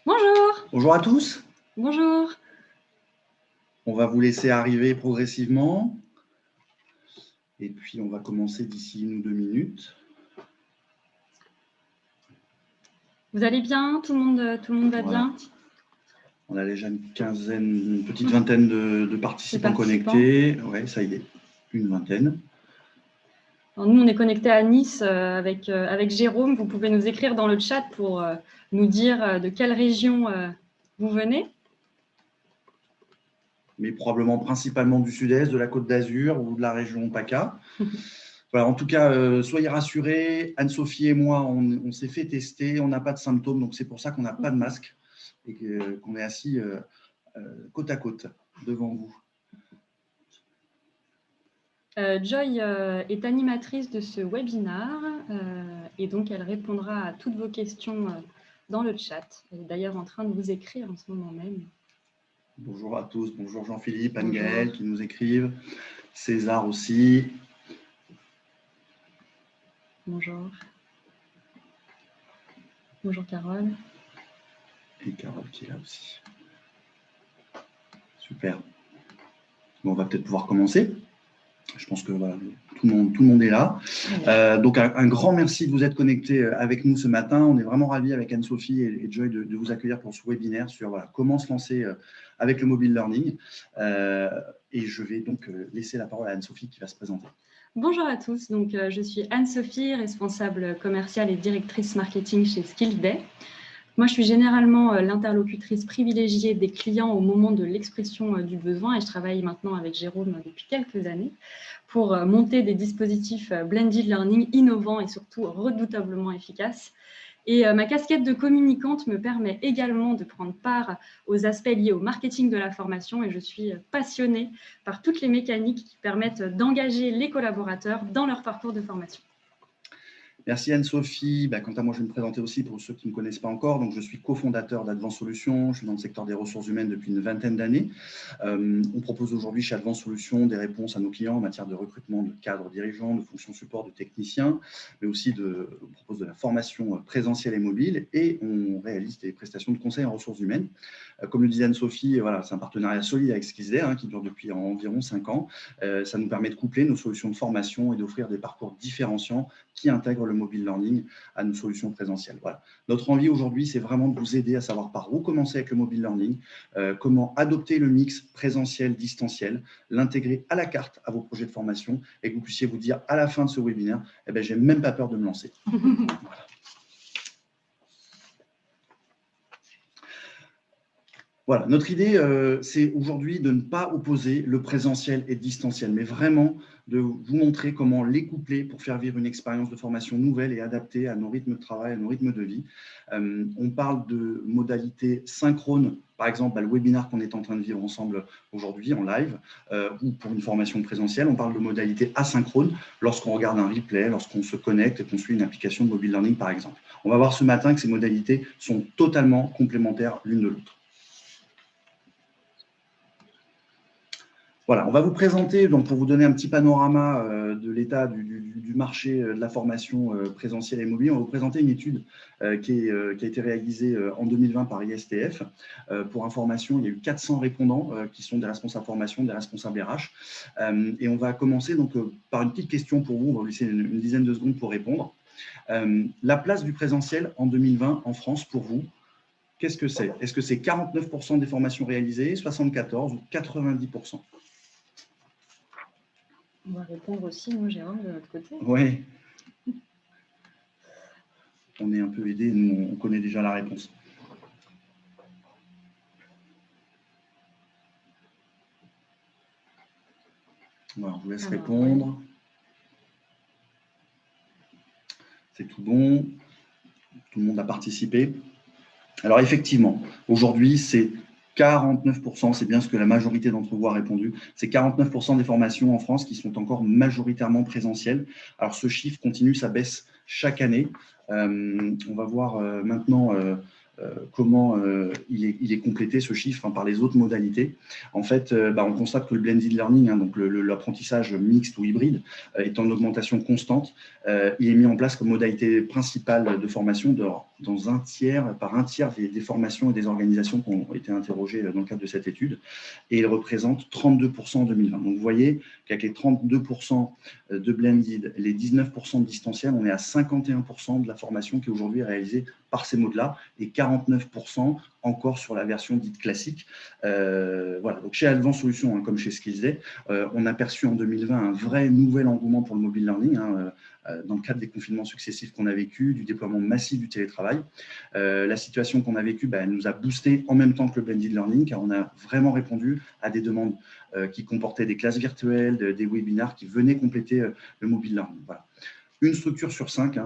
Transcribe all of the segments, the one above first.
Bonjour. Bonjour à tous. Bonjour. On va vous laisser arriver progressivement. Et puis, on va commencer d'ici 1 ou 2 minutes. Vous allez bien? Tout le monde va Voilà. bien? On a déjà une petite vingtaine de participants connectés. Oui, ça y est, une vingtaine. Alors nous, on est connectés à Nice avec Jérôme. Vous pouvez nous écrire dans le chat pour nous dire de quelle région vous venez. Mais probablement principalement du sud-est, de la Côte d'Azur ou de la région PACA. Voilà, en tout cas, soyez rassurés. Anne-Sophie et moi, on s'est fait tester. On n'a pas de symptômes, donc c'est pour ça qu'on n'a pas de masque et qu'on est assis côte à côte devant vous. Joy est animatrice de ce webinaire et donc elle répondra à toutes vos questions dans le chat. Elle est d'ailleurs en train de vous écrire en ce moment même. Bonjour à tous, bonjour Jean-Philippe, Anne-Gaëlle qui nous écrivent, César aussi. Bonjour. Bonjour Carole. Et Carole qui est là aussi. Super. Bon, on va peut-être pouvoir commencer. Je pense que voilà, tout le monde est là. Donc, un grand merci de vous être connectés avec nous ce matin. On est vraiment ravis avec Anne-Sophie et Joy de vous accueillir pour ce webinaire sur comment se lancer avec le mobile learning. Et je vais donc laisser la parole à Anne-Sophie qui va se présenter. Bonjour à tous, donc, je suis Anne-Sophie, responsable commerciale et directrice marketing chez Skillsday. Moi, je suis généralement l'interlocutrice privilégiée des clients au moment de l'expression du besoin et je travaille maintenant avec Jérôme depuis quelques années pour monter des dispositifs blended learning innovants et surtout redoutablement efficaces. Et ma casquette de communicante me permet également de prendre part aux aspects liés au marketing de la formation et je suis passionnée par toutes les mécaniques qui permettent d'engager les collaborateurs dans leur parcours de formation. Merci Anne-Sophie. Quant à moi, je vais me présenter aussi pour ceux qui ne me connaissent pas encore. Donc, je suis cofondateur d'Advance Solutions. Je suis dans le secteur des ressources humaines depuis une vingtaine d'années. On propose aujourd'hui chez Advance Solutions des réponses à nos clients en matière de recrutement de cadres dirigeants, de fonctions support, de techniciens, mais aussi on propose de la formation présentielle et mobile et on réalise des prestations de conseil en ressources humaines. Comme le disait Anne-Sophie, voilà, c'est un partenariat solide avec Skillsday qui dure depuis environ 5 ans. Ça nous permet de coupler nos solutions de formation et d'offrir des parcours différenciants qui intègrent le mobile learning à nos solutions présentielles. Voilà. Notre envie aujourd'hui, c'est vraiment de vous aider à savoir par où commencer avec le mobile learning, comment adopter le mix présentiel-distanciel, l'intégrer à la carte à vos projets de formation et que vous puissiez vous dire à la fin de ce webinaire, j'ai même pas peur de me lancer. Voilà. Voilà, notre idée, c'est aujourd'hui de ne pas opposer le présentiel et le distanciel, mais vraiment de vous montrer comment les coupler pour faire vivre une expérience de formation nouvelle et adaptée à nos rythmes de travail, à nos rythmes de vie. On parle de modalités synchrones, par exemple, le webinaire qu'on est en train de vivre ensemble aujourd'hui en live, ou pour une formation présentielle. On parle de modalités asynchrones lorsqu'on regarde un replay, lorsqu'on se connecte et qu'on suit une application de mobile learning, par exemple. On va voir ce matin que ces modalités sont totalement complémentaires l'une de l'autre. Voilà, on va vous présenter, donc pour vous donner un petit panorama de l'état du marché de la formation présentielle et mobile, on va vous présenter une étude qui a été réalisée en 2020 par ISTF. Pour information, il y a eu 400 répondants qui sont des responsables formation, des responsables RH. Et on va commencer donc par une petite question pour vous, on va vous laisser une dizaine de secondes pour répondre. La place du présentiel en 2020 en France pour vous, qu'est-ce que c'est? Est-ce que c'est 49% des formations réalisées, 74% ou 90%? On va répondre aussi, nous, Jérôme, de notre côté. Oui. On est un peu aidé, nous, on connaît déjà la réponse. Voilà, on vous laisse répondre. Ouais. C'est tout bon. Tout le monde a participé. Alors, effectivement, aujourd'hui, c'est 49%, c'est bien ce que la majorité d'entre vous a répondu, c'est 49% des formations en France qui sont encore majoritairement présentielles. Alors, ce chiffre continue sa baisse chaque année. On va voir maintenant comment il est complété, ce chiffre, par les autres modalités. En fait, on constate que le blended learning, donc l'apprentissage mixte ou hybride, est en augmentation constante. Il est mis en place comme modalité principale de formation par un tiers des formations et des organisations qui ont été interrogées dans le cadre de cette étude, et il représente 32% en 2020. Donc, vous voyez qu'avec les 32% de blended, les 19% de distanciel, on est à 51% de la formation qui aujourd'hui est réalisée par ces modes-là, et 49% encore sur la version dite classique. Voilà. Donc chez Advent Solutions, comme chez Skillsday, on a perçu en 2020 un vrai nouvel engouement pour le mobile learning, dans le cadre des confinements successifs qu'on a vécu, du déploiement massif du télétravail. La situation qu'on a vécue, elle nous a boosté en même temps que le blended learning, car on a vraiment répondu à des demandes qui comportaient des classes virtuelles, des webinars qui venaient compléter le mobile learning. Voilà. Une structure sur 5, il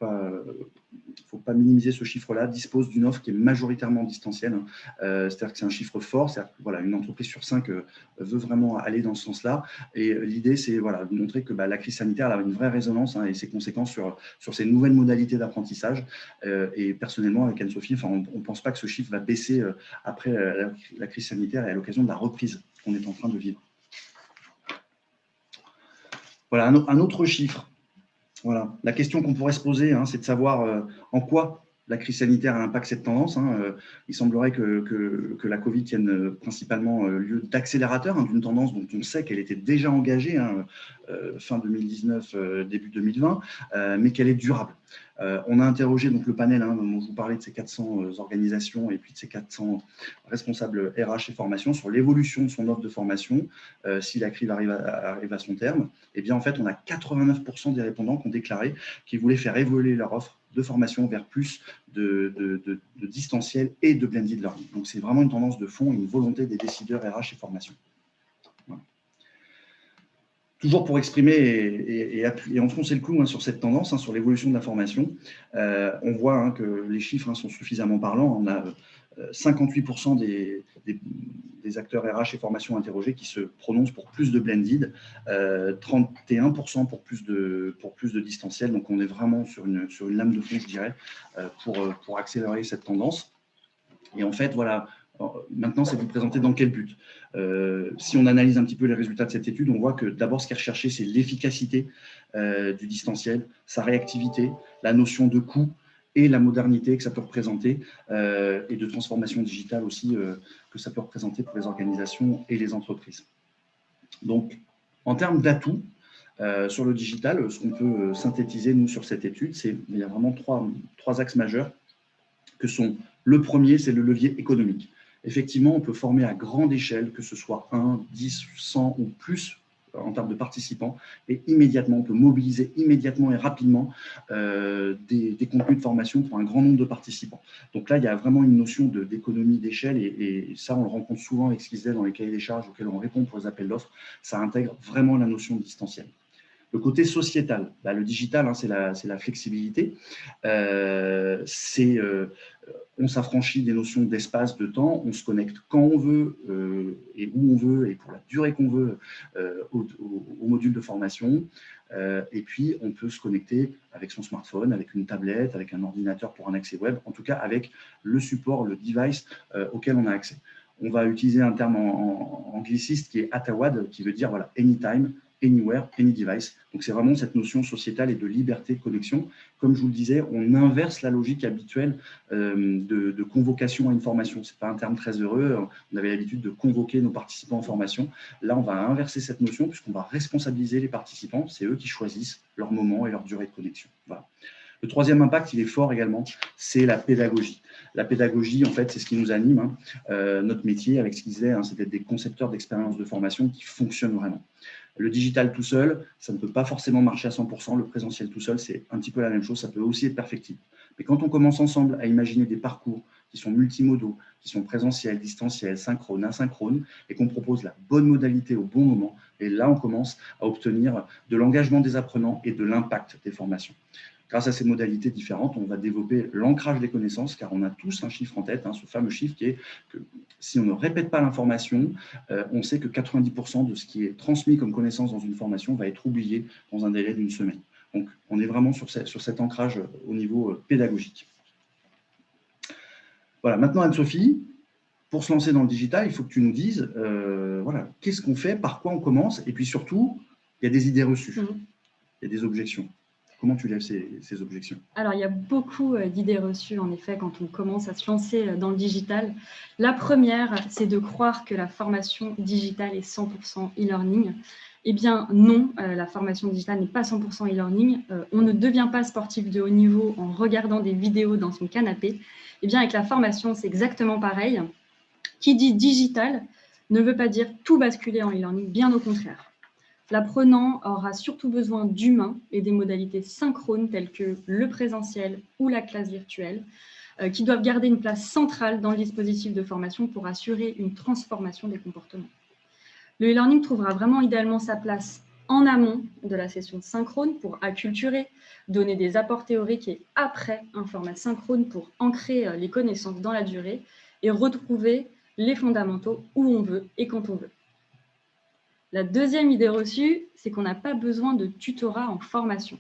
ne faut pas minimiser ce chiffre-là, dispose d'une offre qui est majoritairement distancielle. C'est-à-dire que c'est un chiffre fort, c'est-à-dire que, voilà, une entreprise sur 5 veut vraiment aller dans ce sens-là. Et l'idée, c'est de montrer que la crise sanitaire a une vraie résonance et ses conséquences sur ces nouvelles modalités d'apprentissage. Et personnellement, avec Anne-Sophie, on ne pense pas que ce chiffre va baisser après la crise sanitaire et à l'occasion de la reprise qu'on est en train de vivre. Voilà, un autre chiffre. Voilà. La question qu'on pourrait se poser, c'est de savoir en quoi la crise sanitaire impacte cette tendance. Il semblerait que la Covid tienne principalement lieu d'accélérateur d'une tendance dont on sait qu'elle était déjà engagée fin 2019, début 2020, mais qu'elle est durable. On a interrogé donc le panel dont je vous parlais, de ces 400 organisations et puis de ces 400 responsables RH et formation sur l'évolution de son offre de formation si la crise arrive à son terme. Et bien en fait, on a 89% des répondants qui ont déclaré qu'ils voulaient faire évoluer leur offre de formation vers plus de distanciel et de blended learning. Donc c'est vraiment une tendance de fond et une volonté des décideurs RH et formation. Voilà. Toujours pour exprimer et enfoncer le clou sur cette tendance, sur l'évolution de la formation, on voit que les chiffres sont suffisamment parlants. On a 58% des acteurs RH et formation interrogés qui se prononcent pour plus de blended, 31% pour plus de distanciel. Donc, on est vraiment sur une lame de fond, je dirais, pour accélérer cette tendance. Et en fait, voilà, maintenant, c'est de vous présenter dans quel but. Si on analyse un petit peu les résultats de cette étude, on voit que d'abord, ce qui est recherché, c'est l'efficacité du distanciel, sa réactivité, la notion de coût et la modernité que ça peut représenter et de transformation digitale aussi que ça peut représenter pour les organisations et les entreprises. Donc, en termes d'atouts, sur le digital, ce qu'on peut synthétiser, nous, sur cette étude, il y a vraiment trois axes majeurs que sont, le premier, c'est le levier économique. Effectivement, on peut former à grande échelle, que ce soit 1, 10, 100 ou plus en termes de participants, et immédiatement, on peut mobiliser immédiatement et rapidement des contenus de formation pour un grand nombre de participants. Donc là, il y a vraiment une notion d'économie d'échelle, et ça, on le rencontre souvent avec Skillsday dans les cahiers des charges auxquels on répond pour les appels d'offres. Ça intègre vraiment la notion de distanciel. Le côté sociétal, le digital, c'est la flexibilité. On s'affranchit des notions d'espace, de temps, on se connecte quand on veut et où on veut et pour la durée qu'on veut au module de formation. Et puis, on peut se connecter avec son smartphone, avec une tablette, avec un ordinateur pour un accès web, en tout cas avec le support, le device auquel on a accès. On va utiliser un terme en angliciste qui est ATAWAD, qui veut dire voilà, anytime, anywhere, any device. Donc, c'est vraiment cette notion sociétale et de liberté de connexion. Comme je vous le disais, on inverse la logique habituelle de convocation à une formation. Ce n'est pas un terme très heureux. On avait l'habitude de convoquer nos participants en formation. Là, on va inverser cette notion puisqu'on va responsabiliser les participants. C'est eux qui choisissent leur moment et leur durée de connexion. Voilà. Le troisième impact, il est fort également, c'est la pédagogie. La pédagogie, en fait, c'est ce qui nous anime. Notre métier, avec ce qu'ils disaient, c'est d'être des concepteurs d'expériences de formation qui fonctionnent vraiment. Le digital tout seul, ça ne peut pas forcément marcher à 100%. Le présentiel tout seul, c'est un petit peu la même chose. Ça peut aussi être perfectible. Mais quand on commence ensemble à imaginer des parcours qui sont multimodaux, qui sont présentiels, distanciels, synchrones, asynchrones, et qu'on propose la bonne modalité au bon moment, et là, on commence à obtenir de l'engagement des apprenants et de l'impact des formations. Grâce à ces modalités différentes, on va développer l'ancrage des connaissances, car on a tous un chiffre en tête, ce fameux chiffre qui est que si on ne répète pas l'information, on sait que 90% de ce qui est transmis comme connaissance dans une formation va être oublié dans un délai d'une semaine. Donc, on est vraiment sur cet ancrage au niveau pédagogique. Voilà, maintenant Anne-Sophie, pour se lancer dans le digital, il faut que tu nous dises, voilà, qu'est-ce qu'on fait, par quoi on commence, et puis surtout, il y a des idées reçues, il y a des objections. Comment tu lèves ces objections? Alors, il y a beaucoup d'idées reçues, en effet, quand on commence à se lancer dans le digital. La première, c'est de croire que la formation digitale est 100% e-learning. Eh bien, non, la formation digitale n'est pas 100% e-learning. On ne devient pas sportif de haut niveau en regardant des vidéos dans son canapé. Eh bien, avec la formation, c'est exactement pareil. Qui dit digital ne veut pas dire tout basculer en e-learning, bien au contraire. L'apprenant aura surtout besoin d'humains et des modalités synchrones telles que le présentiel ou la classe virtuelle, qui doivent garder une place centrale dans le dispositif de formation pour assurer une transformation des comportements. Le e-learning trouvera vraiment idéalement sa place en amont de la session synchrone pour acculturer, donner des apports théoriques et après un format synchrone pour ancrer les connaissances dans la durée et retrouver les fondamentaux où on veut et quand on veut. La deuxième idée reçue, c'est qu'on n'a pas besoin de tutorat en formation.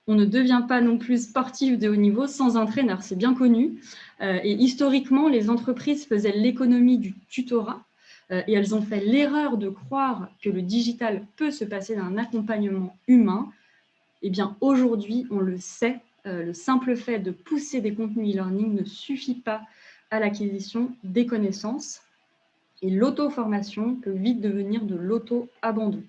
On ne devient pas non plus sportif de haut niveau sans entraîneur, c'est bien connu. Et historiquement, les entreprises faisaient l'économie du tutorat et elles ont fait l'erreur de croire que le digital peut se passer d'un accompagnement humain. Eh bien, aujourd'hui, on le sait, le simple fait de pousser des contenus e-learning ne suffit pas à l'acquisition des connaissances. Et l'auto-formation peut vite devenir de l'auto-abandon.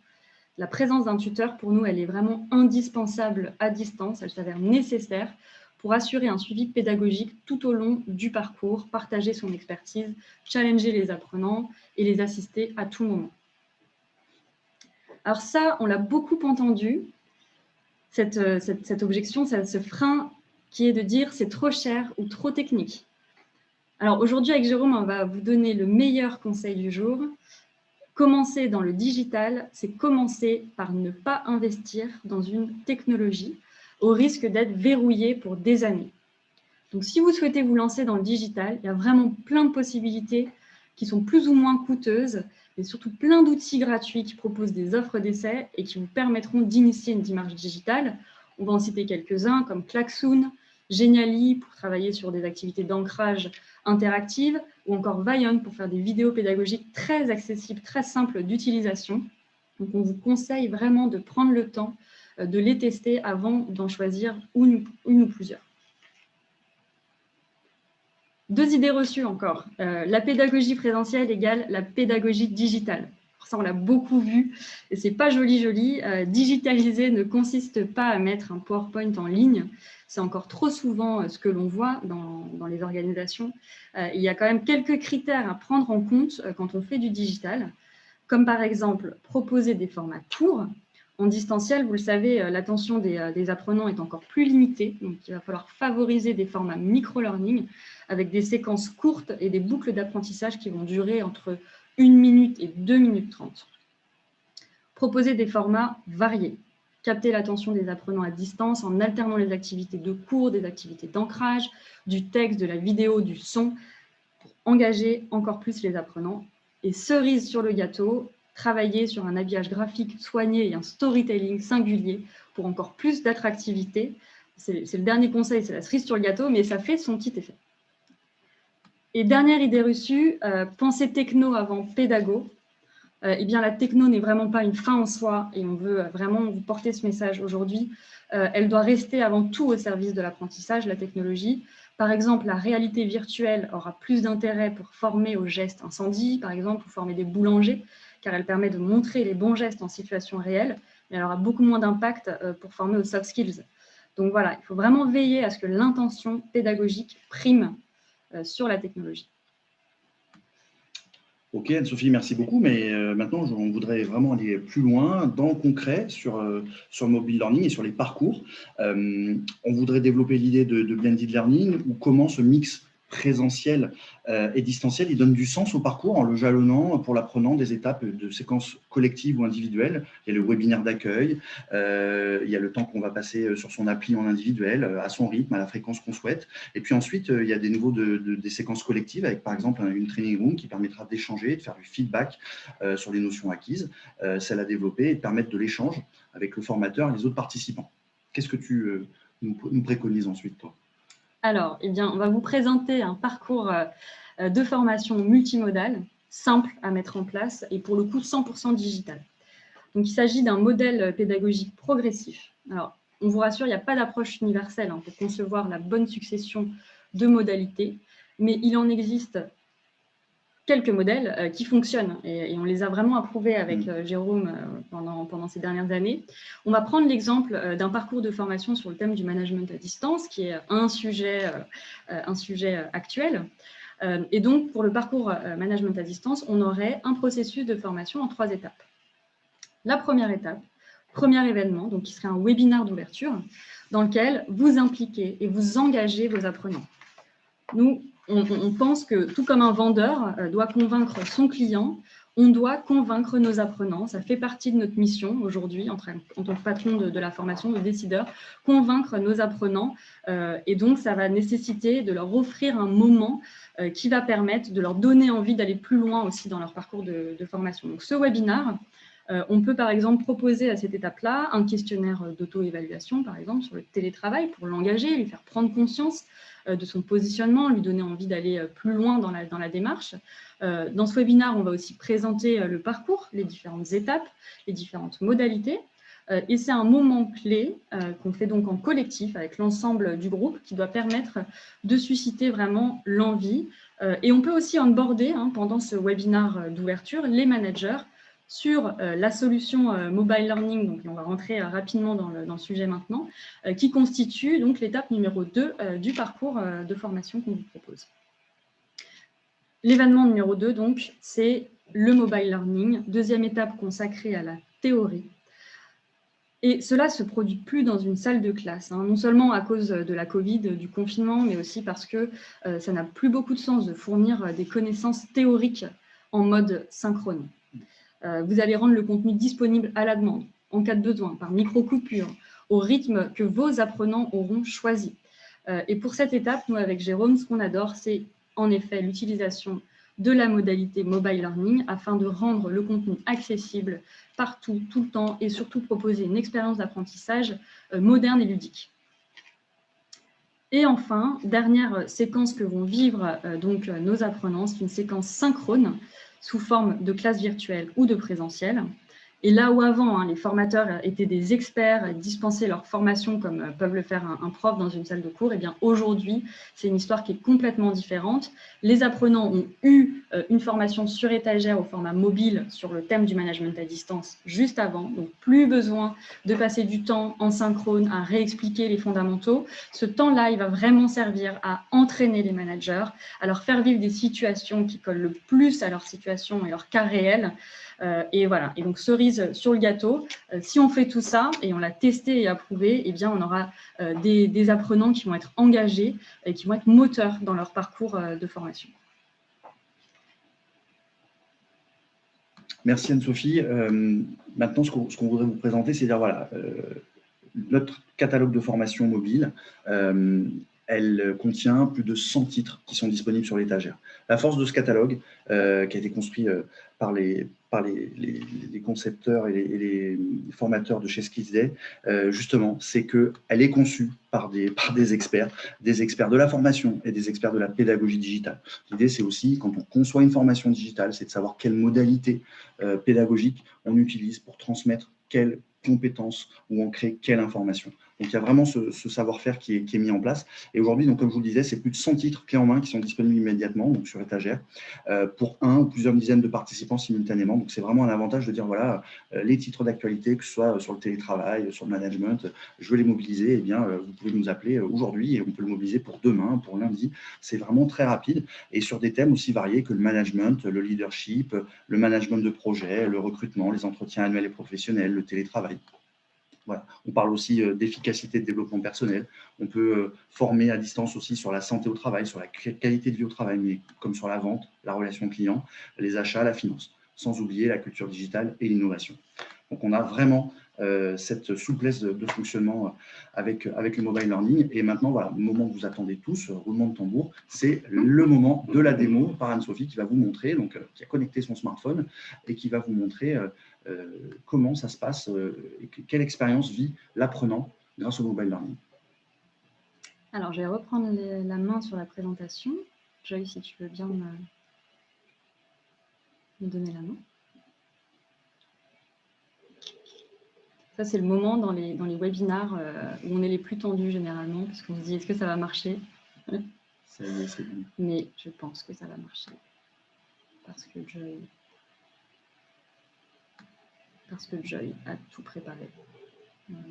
La présence d'un tuteur, pour nous, elle est vraiment indispensable à distance. Elle s'avère nécessaire pour assurer un suivi pédagogique tout au long du parcours, partager son expertise, challenger les apprenants et les assister à tout moment. Alors ça, on l'a beaucoup entendu, cette objection, ce frein qui est de dire c'est trop cher ou trop technique. Alors aujourd'hui, avec Jérôme, on va vous donner le meilleur conseil du jour. Commencer dans le digital, c'est commencer par ne pas investir dans une technologie au risque d'être verrouillé pour des années. Donc si vous souhaitez vous lancer dans le digital, il y a vraiment plein de possibilités qui sont plus ou moins coûteuses et surtout plein d'outils gratuits qui proposent des offres d'essai et qui vous permettront d'initier une démarche digitale. On va en citer quelques-uns comme Klaxoon, Genially pour travailler sur des activités d'ancrage interactives ou encore Vion pour faire des vidéos pédagogiques très accessibles, très simples d'utilisation. Donc on vous conseille vraiment de prendre le temps de les tester avant d'en choisir une ou plusieurs. Deux idées reçues encore. La pédagogie présentielle égale la pédagogie digitale. Ça, on l'a beaucoup vu et c'est pas joli. Digitaliser ne consiste pas à mettre un PowerPoint en ligne. C'est encore trop souvent ce que l'on voit dans les organisations. Il y a quand même quelques critères à prendre en compte quand on fait du digital, comme par exemple proposer des formats courts. En distanciel, vous le savez, l'attention des apprenants est encore plus limitée, donc il va falloir favoriser des formats micro-learning avec des séquences courtes et des boucles d'apprentissage qui vont durer entre 1 minute et 2 minutes 30. Proposer des formats variés, capter l'attention des apprenants à distance en alternant les activités de cours, des activités d'ancrage, du texte, de la vidéo, du son, pour engager encore plus les apprenants. Et cerise sur le gâteau, travailler sur un habillage graphique soigné et un storytelling singulier pour encore plus d'attractivité. C'est le dernier conseil, c'est la cerise sur le gâteau, mais ça fait son petit effet. Et dernière idée reçue, penser techno avant pédago. Eh bien, la techno n'est vraiment pas une fin en soi et on veut vraiment vous porter ce message aujourd'hui. Elle doit rester avant tout au service de l'apprentissage, la technologie. Par exemple, la réalité virtuelle aura plus d'intérêt pour former aux gestes incendie, par exemple, pour former des boulangers, car elle permet de montrer les bons gestes en situation réelle, mais elle aura beaucoup moins d'impact pour former aux soft skills. Donc voilà, il faut vraiment veiller à ce que l'intention pédagogique prime sur la technologie. Ok, Anne-Sophie, merci beaucoup. Mais maintenant, on voudrait vraiment aller plus loin, dans le concret, sur le mobile learning et sur les parcours. On voudrait développer l'idée de blended learning ou comment ce mix présentiel et distanciel, il donne du sens au parcours en le jalonnant pour l'apprenant des étapes de séquences collectives ou individuelles. Il y a le webinaire d'accueil, il y a le temps qu'on va passer sur son appli en individuel, à son rythme, à la fréquence qu'on souhaite. Et puis ensuite, il y a des niveaux des séquences collectives avec par exemple une training room qui permettra d'échanger, de faire du feedback sur les notions acquises, celles à développer et de permettre de l'échange avec le formateur et les autres participants. Qu'est-ce que tu nous préconises ensuite, toi ? Alors, eh bien, on va vous présenter un parcours de formation multimodal, simple à mettre en place et pour le coup 100% digital. Donc, il s'agit d'un modèle pédagogique progressif. Alors, on vous rassure, il n'y a pas d'approche universelle pour concevoir la bonne succession de modalités, mais il en existe quelques modèles qui fonctionnent et on les a vraiment approuvés avec Jérôme pendant ces dernières années. On va prendre l'exemple d'un parcours de formation sur le thème du management à distance, qui est un sujet actuel. Et donc, pour le parcours management à distance, on aurait un processus de formation en 3 étapes. La première étape, premier événement, donc qui serait un webinaire d'ouverture, dans lequel vous impliquez et vous engagez vos apprenants. Nous, on pense que tout comme un vendeur doit convaincre son client, on doit convaincre nos apprenants. Ça fait partie de notre mission aujourd'hui, en tant que patron de la formation, de décideur, convaincre nos apprenants. Et donc, ça va nécessiter de leur offrir un moment qui va permettre de leur donner envie d'aller plus loin aussi dans leur parcours de formation. Donc, ce webinaire, on peut par exemple proposer à cette étape-là un questionnaire d'auto-évaluation, par exemple, sur le télétravail pour l'engager, lui faire prendre conscience de son positionnement, lui donner envie d'aller plus loin dans la démarche. Dans ce webinaire, on va aussi présenter le parcours, les différentes étapes, les différentes modalités. Et c'est un moment clé qu'on fait donc en collectif avec l'ensemble du groupe qui doit permettre de susciter vraiment l'envie. Et on peut aussi onboarder pendant ce webinaire d'ouverture les managers sur la solution Mobile Learning, donc on va rentrer rapidement dans le sujet maintenant, qui constitue donc l'étape numéro 2 du parcours de formation qu'on vous propose. L'événement numéro 2, donc, c'est le Mobile Learning, deuxième étape consacrée à la théorie. Et cela ne se produit plus dans une salle de classe, non seulement à cause de la Covid, du confinement, mais aussi parce que ça n'a plus beaucoup de sens de fournir des connaissances théoriques en mode synchrone. Vous allez rendre le contenu disponible à la demande, en cas de besoin, par micro-coupure, au rythme que vos apprenants auront choisi. Et pour cette étape, nous, avec Jérôme, ce qu'on adore, c'est en effet l'utilisation de la modalité Mobile Learning afin de rendre le contenu accessible partout, tout le temps, et surtout proposer une expérience d'apprentissage moderne et ludique. Et enfin, dernière séquence que vont vivre donc nos apprenants, c'est une séquence synchrone sous forme de classe virtuelle ou de présentiel. Et là où avant, les formateurs étaient des experts, dispensaient leur formation comme peuvent le faire un prof dans une salle de cours, et bien aujourd'hui, c'est une histoire qui est complètement différente. Les apprenants ont eu une formation sur étagère au format mobile sur le thème du management à distance juste avant, donc plus besoin de passer du temps en synchrone à réexpliquer les fondamentaux. Ce temps-là, il va vraiment servir à entraîner les managers, à leur faire vivre des situations qui collent le plus à leur situation et leur cas réel. Et voilà, et donc cerise sur le gâteau, si on fait tout ça et on l'a testé et approuvé, eh bien on aura des apprenants qui vont être engagés et qui vont être moteurs dans leur parcours de formation. Merci Anne-Sophie. Maintenant, ce qu'on voudrait vous présenter, c'est dire voilà, notre catalogue de formation mobile, elle contient plus de 100 titres qui sont disponibles sur l'étagère. La force de ce catalogue, qui a été construit par les concepteurs et les formateurs de chez Skillsday, justement, c'est qu'elle est conçue par des experts de la formation et des experts de la pédagogie digitale. L'idée, c'est aussi, quand on conçoit une formation digitale, c'est de savoir quelle modalité pédagogique on utilise pour transmettre quelle compétences ou on crée quelle information. Donc, il y a vraiment ce savoir-faire qui est mis en place. Et aujourd'hui, donc, comme je vous le disais, c'est plus de 100 titres clés en main qui sont disponibles immédiatement, donc sur étagère, pour un ou plusieurs dizaines de participants simultanément. Donc, c'est vraiment un avantage de dire, voilà, les titres d'actualité, que ce soit sur le télétravail, sur le management, je veux les mobiliser, eh bien, vous pouvez nous appeler aujourd'hui et on peut le mobiliser pour demain, pour lundi. C'est vraiment très rapide et sur des thèmes aussi variés que le management, le leadership, le management de projet, le recrutement, les entretiens annuels et professionnels, le télétravail. Voilà. On parle aussi d'efficacité de développement personnel. On peut former à distance aussi sur la santé au travail, sur la qualité de vie au travail, mais comme sur la vente, la relation client, les achats, la finance, sans oublier la culture digitale et l'innovation. Donc, on a vraiment cette souplesse de fonctionnement avec le mobile learning. Et maintenant, voilà, le moment que vous attendez tous, roulement de tambour, c'est le moment de la démo par Anne-Sophie qui va vous montrer, donc qui a connecté son smartphone et qui va vous montrer comment ça se passe et quelle expérience vit l'apprenant grâce au mobile learning. Alors, je vais reprendre la main sur la présentation. Joy, si tu veux bien me donner la main. Ça, c'est le moment dans les webinars où on est les plus tendus généralement, parce qu'on se dit, est-ce que ça va marcher? Ça y est, c'est bon. Mais je pense que ça va marcher. Parce que Joy a tout préparé. Voilà.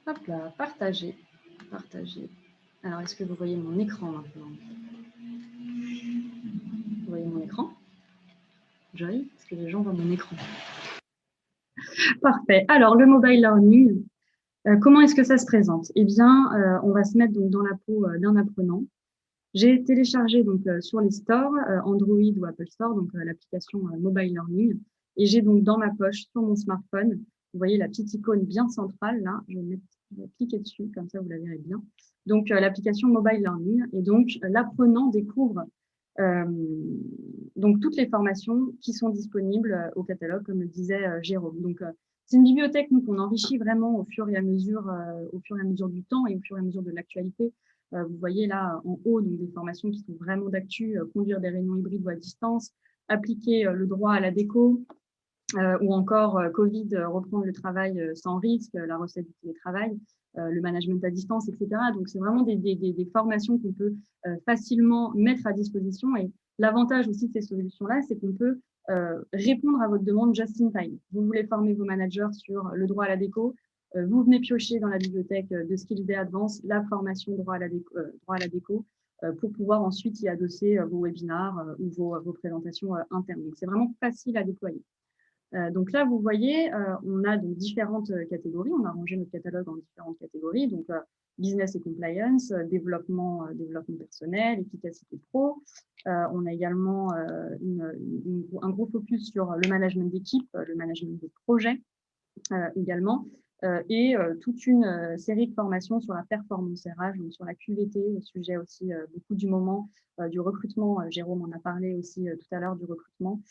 Hop là, partager. Alors, est-ce que vous voyez mon écran maintenant? Vous voyez mon écran? Joy, est-ce que les gens voient mon écran? Parfait. Alors, le mobile learning, comment est-ce que ça se présente? Eh bien, on va se mettre donc dans la peau d'un apprenant. J'ai téléchargé donc sur les stores, Android ou Apple Store, donc l'application Mobile Learning. Et j'ai donc dans ma poche, sur mon smartphone, vous voyez la petite icône bien centrale, là, je vais cliquer dessus, comme ça vous la verrez bien. Donc l'application Mobile Learning. Et donc l'apprenant découvre donc toutes les formations qui sont disponibles au catalogue, comme le disait Jérôme. Donc c'est une bibliothèque qu'on enrichit vraiment au fur et à mesure du temps et au fur et à mesure de l'actualité. Vous voyez là en haut donc des formations qui sont vraiment d'actu, conduire des réunions hybrides ou à distance, appliquer le droit à la déco, ou encore Covid, reprendre le travail sans risque, la recette du télétravail, le management à distance, etc. Donc, c'est vraiment des formations qu'on peut facilement mettre à disposition. Et l'avantage aussi de ces solutions-là, c'est qu'on peut répondre à votre demande just in time. Vous voulez former vos managers sur le droit à la déco, vous venez piocher dans la bibliothèque de Skillsday Advance la formation droit à la déco pour pouvoir ensuite y adosser vos webinars ou vos présentations internes. Donc, c'est vraiment facile à déployer. Donc là, vous voyez, on a donc différentes catégories. On a rangé notre catalogue en différentes catégories. Donc, business et compliance, développement personnel, efficacité pro. On a également un gros focus sur le management d'équipe, le management de projet également. Et toute une série de formations sur la performance RH, donc sur la QVT, le sujet aussi beaucoup du moment, du recrutement. Jérôme en a parlé aussi tout à l'heure du recrutement,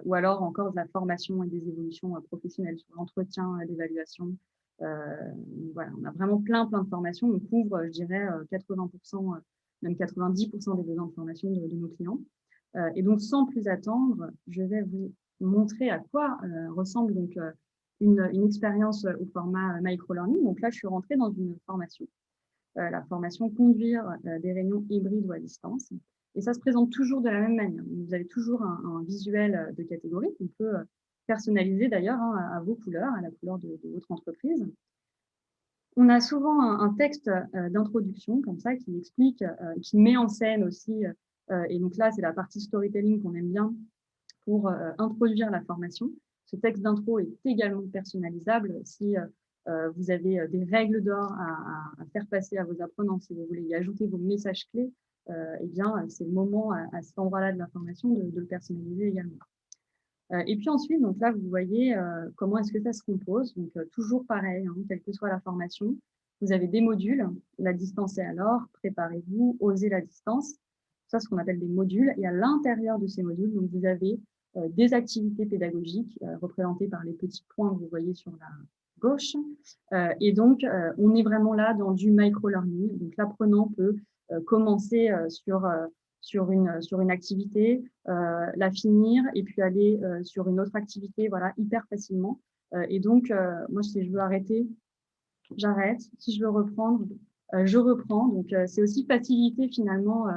ou alors encore de la formation et des évolutions professionnelles sur l'entretien d'évaluation. Voilà, on a vraiment plein de formations. On couvre, je dirais, 80%, même 90% des besoins de formation de nos clients. Et donc, sans plus attendre, je vais vous montrer à quoi ressemble donc une expérience au format micro-learning. Donc là, je suis rentrée dans une formation, la formation conduire des réunions hybrides ou à distance. Et ça se présente toujours de la même manière. Vous avez toujours un visuel de catégorie qu'on peut personnaliser d'ailleurs à vos couleurs, à la couleur de votre entreprise. On a souvent un texte d'introduction comme ça qui explique, qui met en scène aussi. Et donc là, c'est la partie storytelling qu'on aime bien pour introduire la formation. Ce texte d'intro est également personnalisable. Si vous avez des règles d'or à faire passer à vos apprenants, si vous voulez y ajouter vos messages clés, eh bien, c'est le moment à cet endroit-là de la formation de le personnaliser également. Et puis ensuite, donc là, vous voyez comment est-ce que ça se compose. Donc, toujours pareil, hein, quelle que soit la formation, vous avez des modules. La distance est alors, préparez-vous, osez la distance. Ça, ce qu'on appelle des modules. Et à l'intérieur de ces modules, donc, vous avez des activités pédagogiques représentées par les petits points que vous voyez sur la gauche. Et donc, on est vraiment là dans du micro-learning. Donc, l'apprenant peut commencer sur une activité, la finir et puis aller sur une autre activité, voilà, hyper facilement. Et donc, moi, si je veux arrêter, j'arrête. Si je veux reprendre, je reprends. Donc, c'est aussi faciliter finalement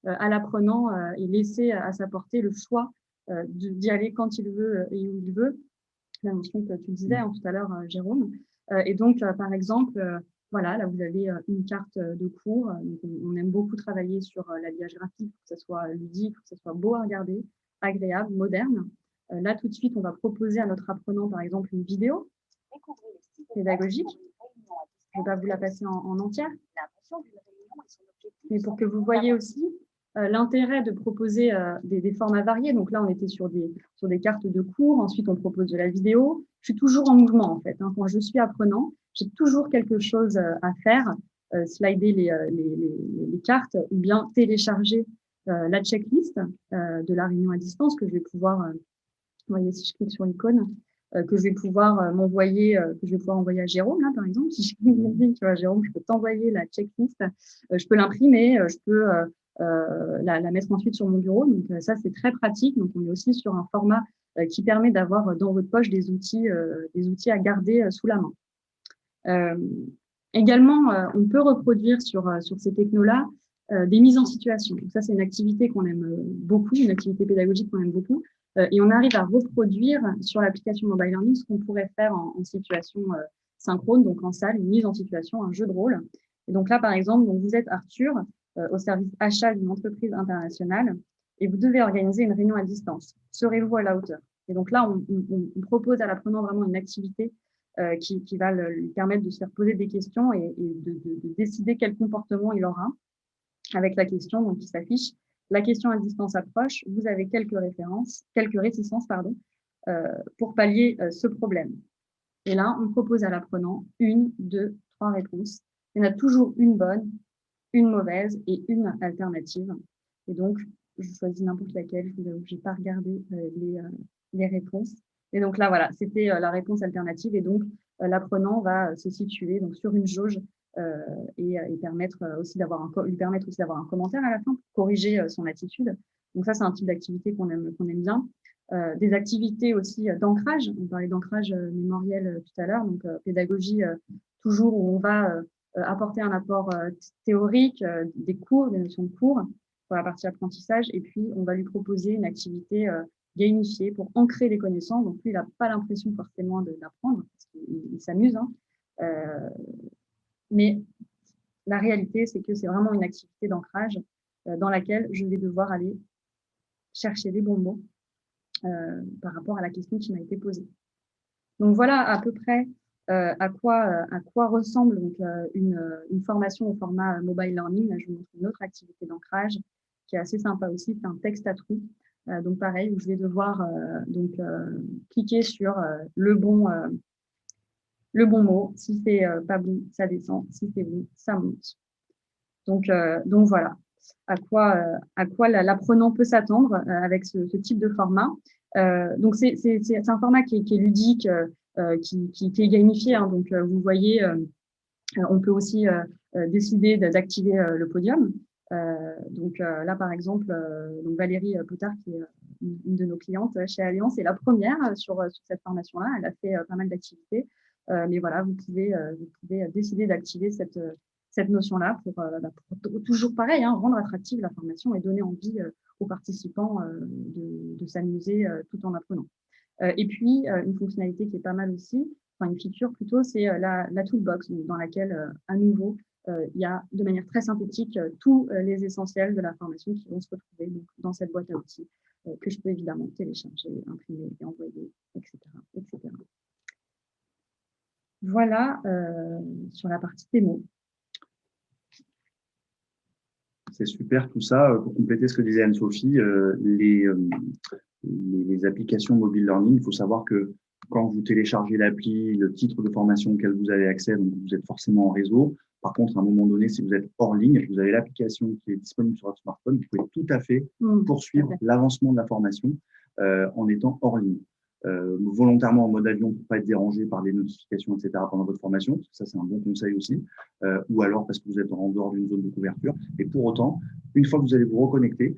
à l'apprenant et laisser à sa portée le choix d'y aller quand il veut et où il veut. La notion que tu disais tout à l'heure, Jérôme. Et donc, par exemple, voilà, là, vous avez une carte de cours. Donc, on aime beaucoup travailler sur l'habillage graphique, que ce soit ludique, que ce soit beau à regarder, agréable, moderne. Là, tout de suite, on va proposer à notre apprenant, par exemple, une vidéo pédagogique. Je ne vais pas vous la passer en entière. Mais pour que vous voyez aussi l'intérêt de proposer des formats variés. Donc là, on était sur des cartes de cours. Ensuite, on propose de la vidéo. Je suis toujours en mouvement, en fait. Hein. Quand je suis apprenant, j'ai toujours quelque chose à faire. Slider les cartes ou bien télécharger la checklist de la réunion à distance que je vais pouvoir, vous voyez, si je clique sur l'icône, que je vais pouvoir envoyer à Jérôme, là, par exemple. Si je me dis, tu vois, Jérôme, je peux t'envoyer la checklist, je peux l'imprimer, je peux la mettre ensuite sur mon bureau. Donc, ça, c'est très pratique. Donc, on est aussi sur un format qui permet d'avoir dans votre poche des outils à garder sous la main. Également, on peut reproduire sur ces technos-là des mises en situation. Donc ça, c'est une activité qu'on aime beaucoup, une activité pédagogique qu'on aime beaucoup. Et on arrive à reproduire sur l'application Mobile Learning ce qu'on pourrait faire en situation synchrone, donc en salle, une mise en situation, un jeu de rôle. Et donc là, par exemple, donc vous êtes Arthur au service achat d'une entreprise internationale et vous devez organiser une réunion à distance. Serez-vous à la hauteur? Et donc là, on propose à l'apprenant vraiment une activité qui va lui permettre de se faire poser des questions et de décider quel comportement il aura avec la question donc, qui s'affiche. La question à distance approche, vous avez quelques réticences pour pallier ce problème. Et là, on propose à l'apprenant 1, 2, 3 réponses. Il y en a toujours une bonne, une mauvaise et une alternative. Et donc, je choisis n'importe laquelle. Je n'ai pas regardé les réponses. Et donc là, voilà, c'était la réponse alternative. Et donc, l'apprenant va se situer donc, sur une jauge et permettre aussi d'avoir un commentaire à la fin pour corriger son attitude. Donc ça, c'est un type d'activité qu'on aime bien. Des activités aussi d'ancrage. On parlait d'ancrage mémoriel tout à l'heure, donc pédagogie toujours où on va apporter un apport théorique, des cours, des notions de cours pour la partie apprentissage, et puis on va lui proposer une activité gamifiée pour ancrer les connaissances. Donc lui, il n'a pas l'impression forcément d'apprendre, parce qu'il s'amuse, hein. Mais la réalité, c'est que c'est vraiment une activité d'ancrage dans laquelle je vais devoir aller chercher les bons mots par rapport à la question qui m'a été posée. Donc voilà à peu près à quoi ressemble donc, une formation au format mobile learning. Là, je vous montre une autre activité d'ancrage qui est assez sympa aussi, c'est un texte à trous. Donc pareil, où je vais devoir cliquer sur le bon mot. Si c'est pas bon, ça descend. Si c'est bon, ça monte. Donc voilà à quoi l'apprenant peut s'attendre avec ce type de format. Donc c'est un format qui est ludique, qui est gamifié. Hein. Donc vous voyez, on peut aussi décider d'activer le podium. Donc là par exemple, donc Valérie Potard, qui est une de nos clientes chez Alliance, est la première sur cette formation-là. Elle a fait pas mal d'activités, mais voilà, vous pouvez décider d'activer cette notion-là pour toujours pareil, hein, rendre attractive la formation et donner envie aux participants de s'amuser tout en apprenant. Et puis, une fonctionnalité qui est pas mal aussi, enfin une feature plutôt, c'est la toolbox, dans laquelle, à nouveau, il y a de manière très synthétique tous les essentiels de la formation qui vont se retrouver donc, dans cette boîte à outils que je peux évidemment télécharger, imprimer et envoyer, etc. etc. Voilà sur la partie démo. C'est super tout ça. Pour compléter ce que disait Anne-Sophie, les applications mobile learning, il faut savoir que quand vous téléchargez l'appli, le titre de formation auquel vous avez accès, donc vous êtes forcément en réseau. Par contre, à un moment donné, si vous êtes hors ligne, vous avez l'application qui est disponible sur votre smartphone, vous pouvez tout à fait poursuivre l'avancement de la formation en étant hors ligne. Volontairement en mode avion pour pas être dérangé par les notifications, etc. pendant votre formation, parce que ça c'est un bon conseil aussi, ou alors parce que vous êtes en dehors d'une zone de couverture. Et pour autant, une fois que vous allez vous reconnecter,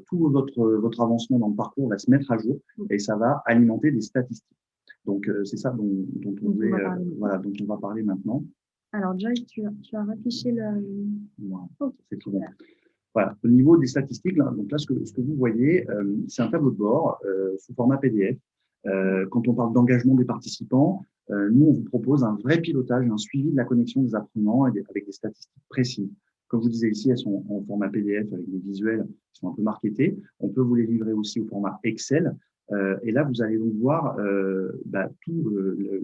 tout votre avancement dans le parcours va se mettre à jour et ça va alimenter des statistiques. Donc c'est ça dont on va parler maintenant. Alors Joyce, tu as affiché le. Voilà, c'est tout bon. Voilà. Au niveau des statistiques, là, donc là ce que vous voyez, c'est un tableau de bord sous format PDF. Quand on parle d'engagement des participants, nous, on vous propose un vrai pilotage, un suivi de la connexion des apprenants avec des statistiques précises. Comme je vous disais ici, elles sont en format PDF avec des visuels qui sont un peu marketés. On peut vous les livrer aussi au format Excel. Et là, vous allez donc voir tous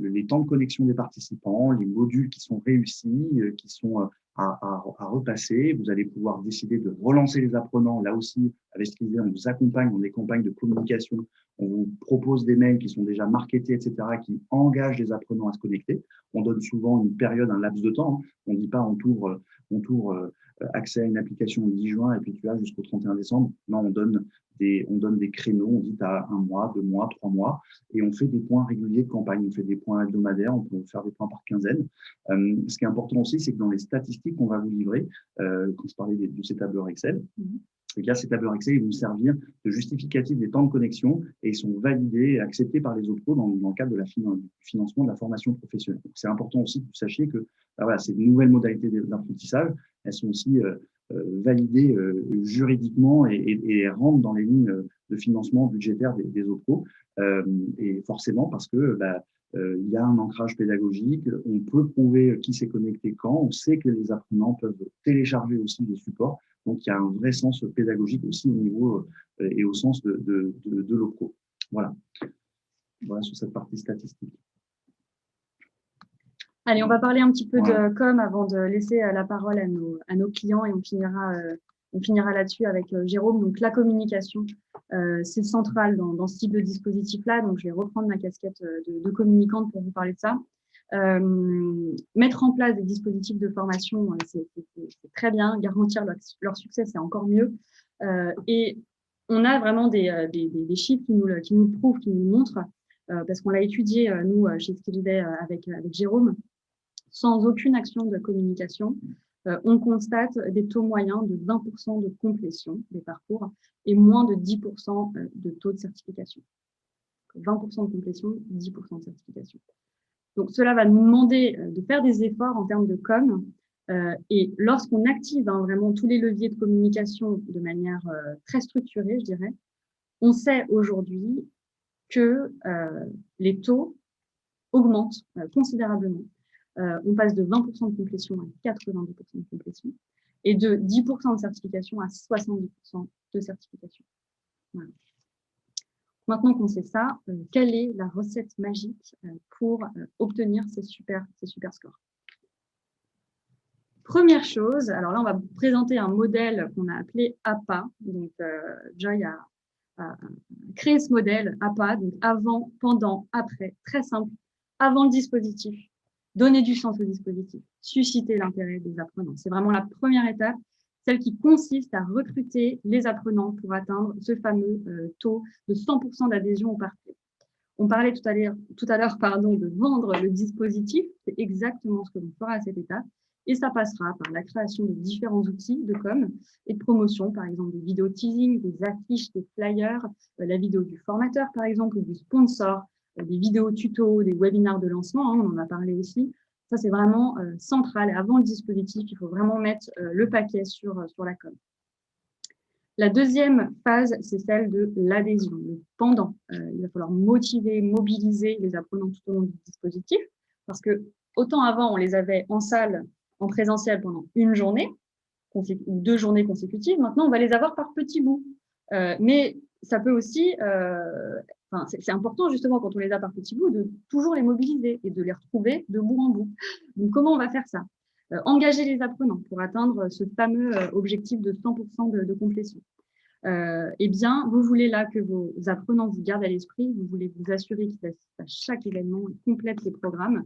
les temps de connexion des participants, les modules qui sont réussis, qui sont à repasser. Vous allez pouvoir décider de relancer les apprenants, là aussi, avec Skillsday, on vous accompagne dans des campagnes de communication, on vous propose des mails qui sont déjà marketés, etc., qui engagent les apprenants à se connecter. On donne souvent une période, un laps de temps. On ne dit pas on t'ouvre accès à une application le 10 juin et puis tu as jusqu'au 31 décembre. Non, on donne des créneaux, on dit tu as 1 mois, 2 mois, 3 mois, et on fait des points réguliers de campagne, on fait des points hebdomadaires, on peut faire des points par quinzaine. Ce qui est important aussi, c'est que dans les statistiques qu'on va vous livrer, quand je parlais de ces tableurs Excel, ces tableurs Excel, ils vont servir de justificatif des temps de connexion et ils sont validés et acceptés par les OPCO dans le cadre du financement de la formation professionnelle. Donc, c'est important aussi que vous sachiez que voilà, ces nouvelles modalités d'apprentissage, elles sont aussi validées juridiquement et rentrent dans les lignes de financement budgétaire des OPCO. Et forcément, parce que il y a un ancrage pédagogique, on peut prouver qui s'est connecté quand, on sait que les apprenants peuvent télécharger aussi des supports. Donc, il y a un vrai sens pédagogique aussi au niveau et au sens de l'OPCO. Voilà sur cette partie statistique. Allez, on va parler un petit peu de com avant de laisser la parole à nos clients et on finira là-dessus avec Jérôme. Donc, la communication, c'est central dans ce type de dispositif-là. Donc, je vais reprendre ma casquette de communicante pour vous parler de ça. Mettre en place des dispositifs de formation, c'est très bien. Garantir leur succès, c'est encore mieux. Et on a vraiment des chiffres qui nous prouvent, qui nous montrent, parce qu'on l'a étudié, nous, chez Skillsday, avec Jérôme, sans aucune action de communication, on constate des taux moyens de 20% de complétion des parcours et moins de 10% de taux de certification. 20% de complétion, 10% de certification. Donc, cela va nous demander de faire des efforts en termes de com. Et lorsqu'on active vraiment tous les leviers de communication de manière très structurée, je dirais, on sait aujourd'hui que les taux augmentent considérablement. On passe de 20% de complétion à 82% de complétion et de 10% de certification à 70% de certification. Voilà. Maintenant qu'on sait ça, quelle est la recette magique pour obtenir ces super scores? Première chose, alors là, on va vous présenter un modèle qu'on a appelé APA. Donc, Joy a créé ce modèle APA, donc avant, pendant, après, très simple. Avant le dispositif, donner du sens au dispositif, susciter l'intérêt des apprenants. C'est vraiment la première étape, celle qui consiste à recruter les apprenants pour atteindre ce fameux taux de 100% d'adhésion au parcours. On parlait tout à l'heure de vendre le dispositif, c'est exactement ce que l'on fera à cette étape, et ça passera par la création de différents outils de com et de promotion, par exemple des vidéos teasing, des affiches, des flyers, la vidéo du formateur par exemple, ou du sponsor, des vidéos tutos, des webinaires de lancement, on en a parlé aussi. Ça, c'est vraiment central. Et avant le dispositif, il faut vraiment mettre le paquet sur la com. La deuxième phase, c'est celle de l'adhésion, le pendant. Il va falloir motiver, mobiliser les apprenants tout au long du dispositif, parce que autant avant, on les avait en salle, en présentiel pendant une journée, ou 2 journées consécutives. Maintenant, on va les avoir par petits bouts. Mais ça peut aussi, c'est important justement quand on les a par petits bouts de toujours les mobiliser et de les retrouver de bout en bout. Donc, comment on va faire ça? Engager les apprenants pour atteindre ce fameux objectif de 100% de complétion. Eh bien, vous voulez là que vos apprenants vous gardent à l'esprit, vous voulez vous assurer qu'ils assistent à chaque événement et complètent les programmes.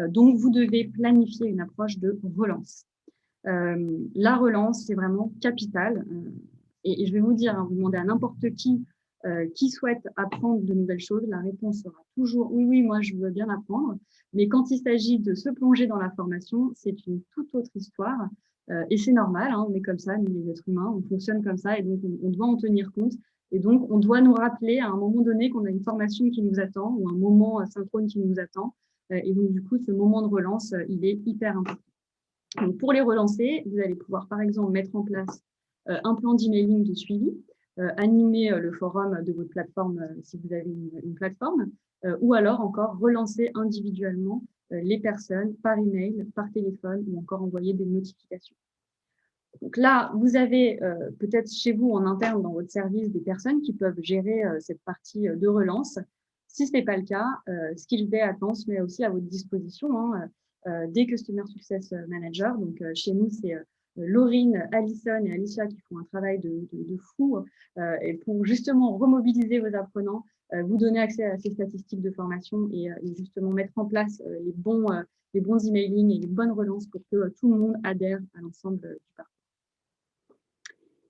Donc, vous devez planifier une approche de relance. La relance, c'est vraiment capital. Et je vais vous dire, vous demandez à n'importe qui souhaite apprendre de nouvelles choses, la réponse sera toujours « oui, moi, je veux bien apprendre ». Mais quand il s'agit de se plonger dans la formation, c'est une toute autre histoire. Et c'est normal, on est comme ça, nous les êtres humains, on fonctionne comme ça et donc on doit en tenir compte. Et donc, on doit nous rappeler à un moment donné qu'on a une formation qui nous attend ou un moment synchrone qui nous attend. Et donc, du coup, ce moment de relance, il est hyper important. Donc, pour les relancer, vous allez pouvoir, par exemple, mettre en place un plan d'emailing de suivi, animer le forum de votre plateforme si vous avez une plateforme, ou alors encore relancer individuellement les personnes par email, par téléphone ou encore envoyer des notifications. Donc là, vous avez peut-être chez vous en interne dans votre service des personnes qui peuvent gérer cette partie de relance. Si ce n'est pas le cas, Skillsday Attend se met aussi à votre disposition des Customer Success Managers. Donc chez nous, c'est Laurine, Alison et Alicia qui font un travail de fou et pour justement remobiliser vos apprenants, vous donner accès à ces statistiques de formation et justement mettre en place les bons emailing et les bonnes relances pour que tout le monde adhère à l'ensemble du parcours.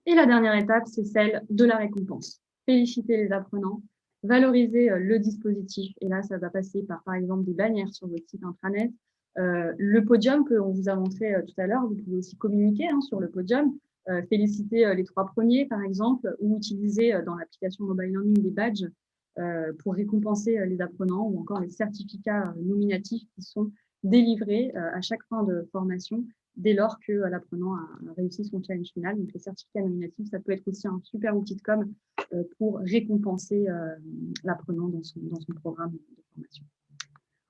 Et la dernière étape, c'est celle de la récompense. Féliciter les apprenants, valoriser le dispositif. Et là, ça va passer par exemple, des bannières sur votre site intranet. Le podium que on vous a montré tout à l'heure, vous pouvez aussi communiquer sur le podium, féliciter les 3 premiers, par exemple, ou utiliser dans l'application Mobile Learning des badges pour récompenser les apprenants ou encore les certificats nominatifs qui sont délivrés à chaque fin de formation dès lors que l'apprenant a réussi son challenge final. Donc, les certificats nominatifs, ça peut être aussi un super outil de com pour récompenser l'apprenant dans son programme de formation.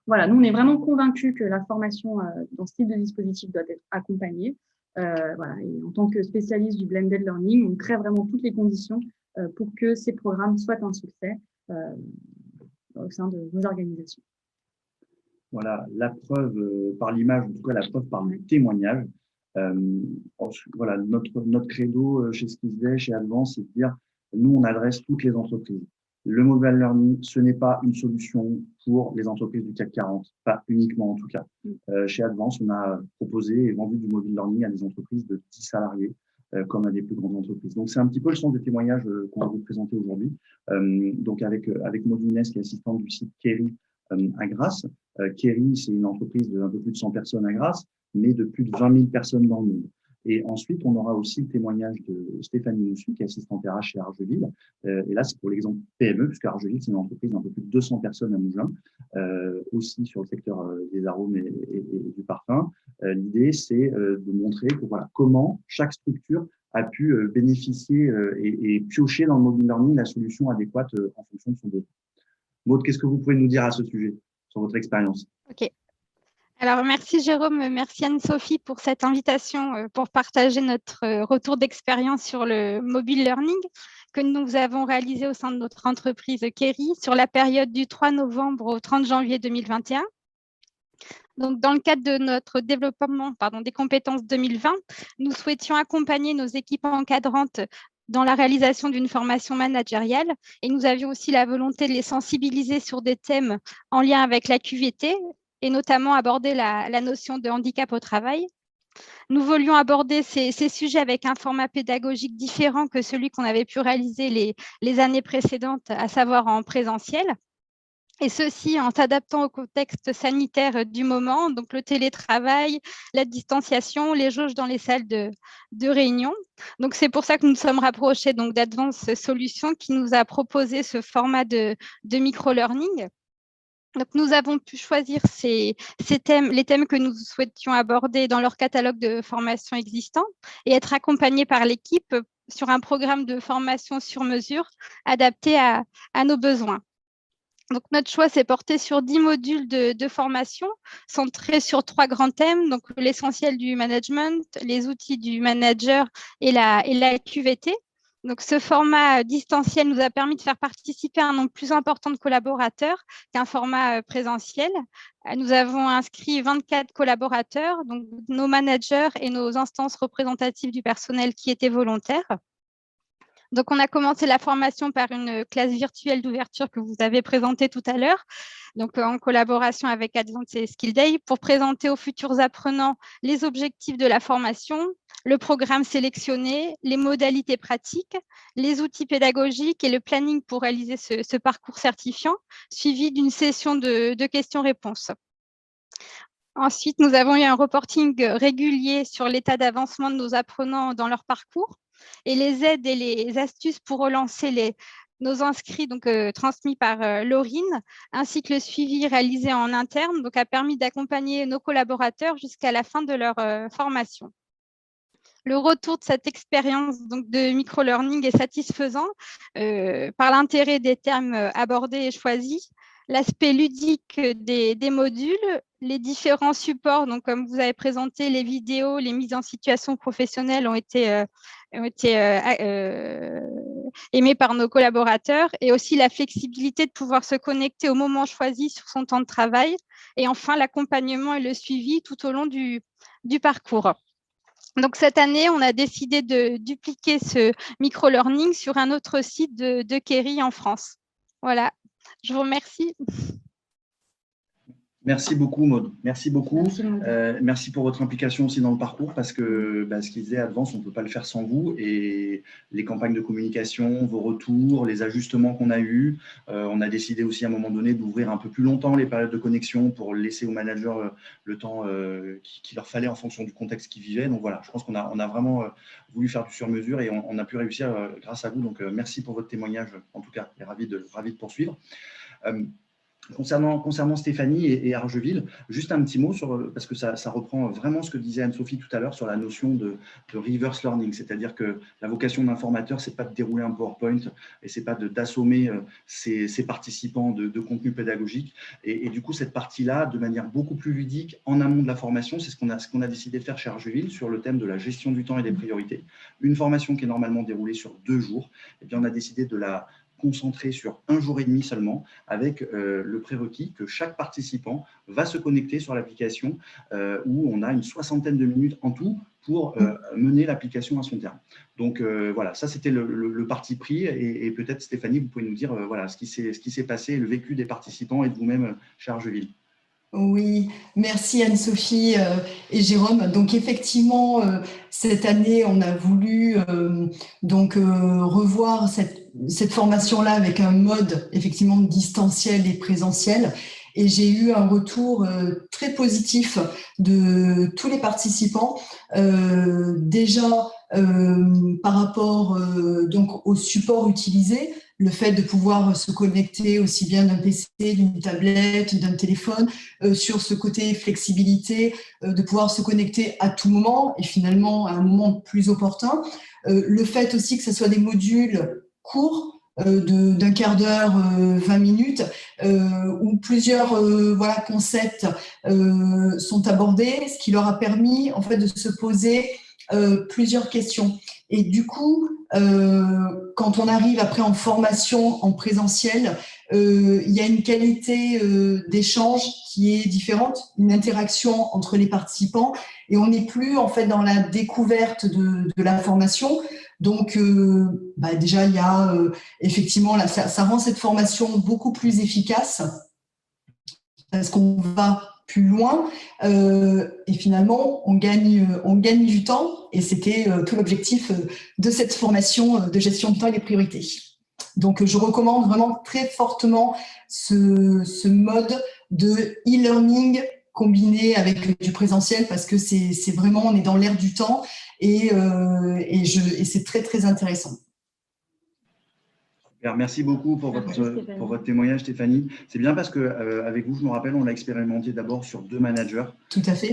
Voilà, nous, on est vraiment convaincus que la formation dans ce type de dispositif doit être accompagnée. Voilà, et en tant que spécialiste du blended learning, on crée vraiment toutes les conditions pour que ces programmes soient un succès au sein de vos organisations. Voilà, la preuve par l'image, en tout cas la preuve par le témoignage. Voilà, notre credo chez Skillsday, chez Advance, c'est de dire, nous, on adresse toutes les entreprises. Le mobile learning, ce n'est pas une solution pour les entreprises du CAC 40, pas uniquement en tout cas. Chez Advance, on a proposé et vendu du mobile learning à des entreprises de 10 salariés, comme à des plus grandes entreprises. Donc, c'est un petit peu le sens des témoignages qu'on va vous présenter aujourd'hui. Donc, avec Maud Inès, qui est assistante du site Kerry à Grasse. Kerry, c'est une entreprise d'un peu plus de 100 personnes à Grasse, mais de plus de 20 000 personnes dans le monde. Et ensuite, on aura aussi le témoignage de Stéphanie Moussu, qui est assistante RH chez Argelil. Et là, c'est pour l'exemple PME, puisque Argelil, c'est une entreprise d'un peu plus de 200 personnes à Mougins, aussi sur le secteur des arômes et du parfum. L'idée, c'est de montrer que, voilà, comment chaque structure a pu bénéficier et piocher dans le mobile learning la solution adéquate en fonction de son besoin. Maud, qu'est-ce que vous pouvez nous dire à ce sujet, sur votre expérience? Ok. Alors, merci Jérôme, merci Anne-Sophie pour cette invitation pour partager notre retour d'expérience sur le mobile learning que nous avons réalisé au sein de notre entreprise Kerry sur la période du 3 novembre au 30 janvier 2021. Donc, dans le cadre de notre développement des compétences 2020, nous souhaitions accompagner nos équipes encadrantes dans la réalisation d'une formation managériale et nous avions aussi la volonté de les sensibiliser sur des thèmes en lien avec la QVT et notamment aborder la notion de handicap au travail. Nous voulions aborder ces sujets avec un format pédagogique différent que celui qu'on avait pu réaliser les années précédentes, à savoir en présentiel. Et ceci en s'adaptant au contexte sanitaire du moment, donc le télétravail, la distanciation, les jauges dans les salles de réunion. Donc, c'est pour ça que nous nous sommes rapprochés d'Advance Solutions qui nous a proposé ce format de micro-learning. Donc, nous avons pu choisir les thèmes que nous souhaitions aborder dans leur catalogue de formation existant et être accompagnés par l'équipe sur un programme de formation sur mesure adapté à nos besoins. Donc, notre choix s'est porté sur 10 modules de formation centrés sur 3 grands thèmes, donc l'essentiel du management, les outils du manager et la QVT. Donc, ce format distanciel nous a permis de faire participer un nombre plus important de collaborateurs qu'un format présentiel. Nous avons inscrit 24 collaborateurs, donc nos managers et nos instances représentatives du personnel qui étaient volontaires. Donc, on a commencé la formation par une classe virtuelle d'ouverture que vous avez présentée tout à l'heure, donc en collaboration avec Advance et Skillsday, pour présenter aux futurs apprenants les objectifs de la formation, le programme sélectionné, les modalités pratiques, les outils pédagogiques et le planning pour réaliser ce parcours certifiant, suivi d'une session de questions-réponses. Ensuite, nous avons eu un reporting régulier sur l'état d'avancement de nos apprenants dans leur parcours et les aides et les astuces pour relancer nos inscrits transmis par Laurine, ainsi que le suivi réalisé en interne, a permis d'accompagner nos collaborateurs jusqu'à la fin de leur formation. Le retour de cette expérience de micro-learning est satisfaisant par l'intérêt des termes abordés et choisis, l'aspect ludique des modules, les différents supports, donc comme vous avez présenté, les vidéos, les mises en situation professionnelles ont été aimées par nos collaborateurs, et aussi la flexibilité de pouvoir se connecter au moment choisi sur son temps de travail, et enfin l'accompagnement et le suivi tout au long du parcours. Donc, cette année, on a décidé de dupliquer ce micro-learning sur un autre site de Kerry en France. Voilà, je vous remercie. Merci beaucoup, Maud. Merci beaucoup. Merci, Maud. Merci pour votre implication aussi dans le parcours parce que ce qu'ils disaient, Advance, on ne peut pas le faire sans vous. Et les campagnes de communication, vos retours, les ajustements qu'on a eus, on a décidé aussi à un moment donné d'ouvrir un peu plus longtemps les périodes de connexion pour laisser aux managers le temps qu'il leur fallait en fonction du contexte qu'ils vivaient. Donc voilà, je pense qu'on a vraiment voulu faire du sur-mesure et on a pu réussir grâce à vous. Donc merci pour votre témoignage, en tout cas, et ravi de poursuivre. Concernant Stéphanie et Argeville, juste un petit mot parce que ça reprend vraiment ce que disait Anne-Sophie tout à l'heure sur la notion de reverse learning, c'est-à-dire que la vocation d'un formateur, c'est pas de dérouler un PowerPoint et c'est pas d'assommer ses participants de contenu pédagogique. Et du coup, cette partie-là, de manière beaucoup plus ludique, en amont de la formation, c'est ce qu'on a décidé de faire chez Argeville sur le thème de la gestion du temps et des priorités. Une formation qui est normalement déroulée sur 2 jours, et bien on a décidé de la concentré sur 1 jour et demi seulement, avec le prérequis que chaque participant va se connecter sur l'application où on a une 60aine de minutes en tout pour mener l'application à son terme. Donc voilà, ça c'était le parti pris et peut-être Stéphanie, vous pouvez nous dire voilà, ce qui s'est passé, le vécu des participants et de vous-même chez Argeville. Oui, merci Anne-Sophie et Jérôme. Donc effectivement, cette année, on a voulu revoir cette formation-là avec un mode effectivement distanciel et présentiel. Et j'ai eu un retour très positif de tous les participants. Déjà, par rapport donc au support utilisé, le fait de pouvoir se connecter aussi bien d'un PC, d'une tablette, d'un téléphone, sur ce côté flexibilité, de pouvoir se connecter à tout moment et finalement à un moment plus opportun. Le fait aussi que ce soit des modules courts, d'un quart d'heure, 20 minutes, où plusieurs concepts sont abordés, ce qui leur a permis en fait de se poser plusieurs questions. Et du coup, quand on arrive après en formation en présentiel, il y a une qualité d'échange qui est différente, une interaction entre les participants, et on n'est plus en fait dans la découverte de la formation. Donc, déjà, il y a effectivement, là, ça rend cette formation beaucoup plus efficace parce qu'on va plus loin et finalement, on gagne du temps et c'était tout l'objectif de cette formation de gestion du temps et des priorités. Donc, je recommande vraiment très fortement ce mode de e-learning combiné avec du présentiel parce que c'est vraiment, on est dans l'air du temps et c'est très, très intéressant. Merci beaucoup pour votre témoignage, Stéphanie. C'est bien parce qu'avec vous, je me rappelle, on l'a expérimenté d'abord sur 2 managers. Tout à fait.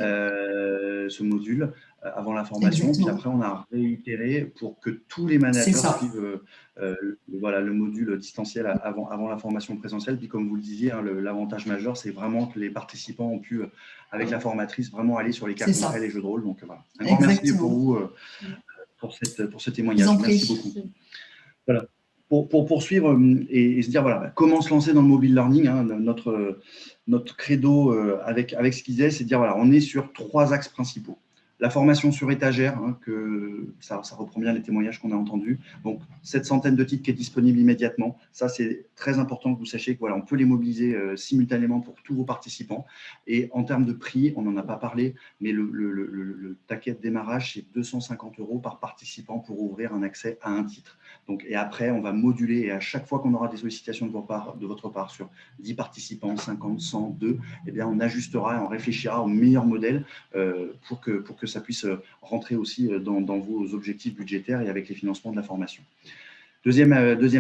Ce module avant la formation. Exactement. Puis après, on a réitéré pour que tous les managers suivent le module distanciel avant la formation présentielle. Puis comme vous le disiez, hein, l'avantage majeur, c'est vraiment que les participants ont pu, avec la formatrice, vraiment aller sur les cas concrets, les jeux de rôle. Donc voilà. Un grand merci pour vous pour ce témoignage. Merci beaucoup. Voilà. Pour poursuivre et se dire voilà, comment se lancer dans le mobile learning, hein, notre credo avec ce qu'ils disaient, c'est de dire voilà, on est sur 3 axes principaux. La formation sur étagère, hein, que ça reprend bien les témoignages qu'on a entendus. Donc, cette centaine de titres qui est disponible immédiatement. Ça, c'est très important que vous sachiez que voilà, on peut les mobiliser simultanément pour tous vos participants. Et en termes de prix, on n'en a pas parlé, mais le taquet de démarrage, c'est 250 € par participant pour ouvrir un accès à un titre. Donc, et après, on va moduler et à chaque fois qu'on aura des sollicitations de votre part sur 10 participants, 50, 100, 2, eh bien, on ajustera et on réfléchira au meilleur modèle pour que ça puisse rentrer aussi dans vos objectifs budgétaires et avec les financements de la formation. Deuxième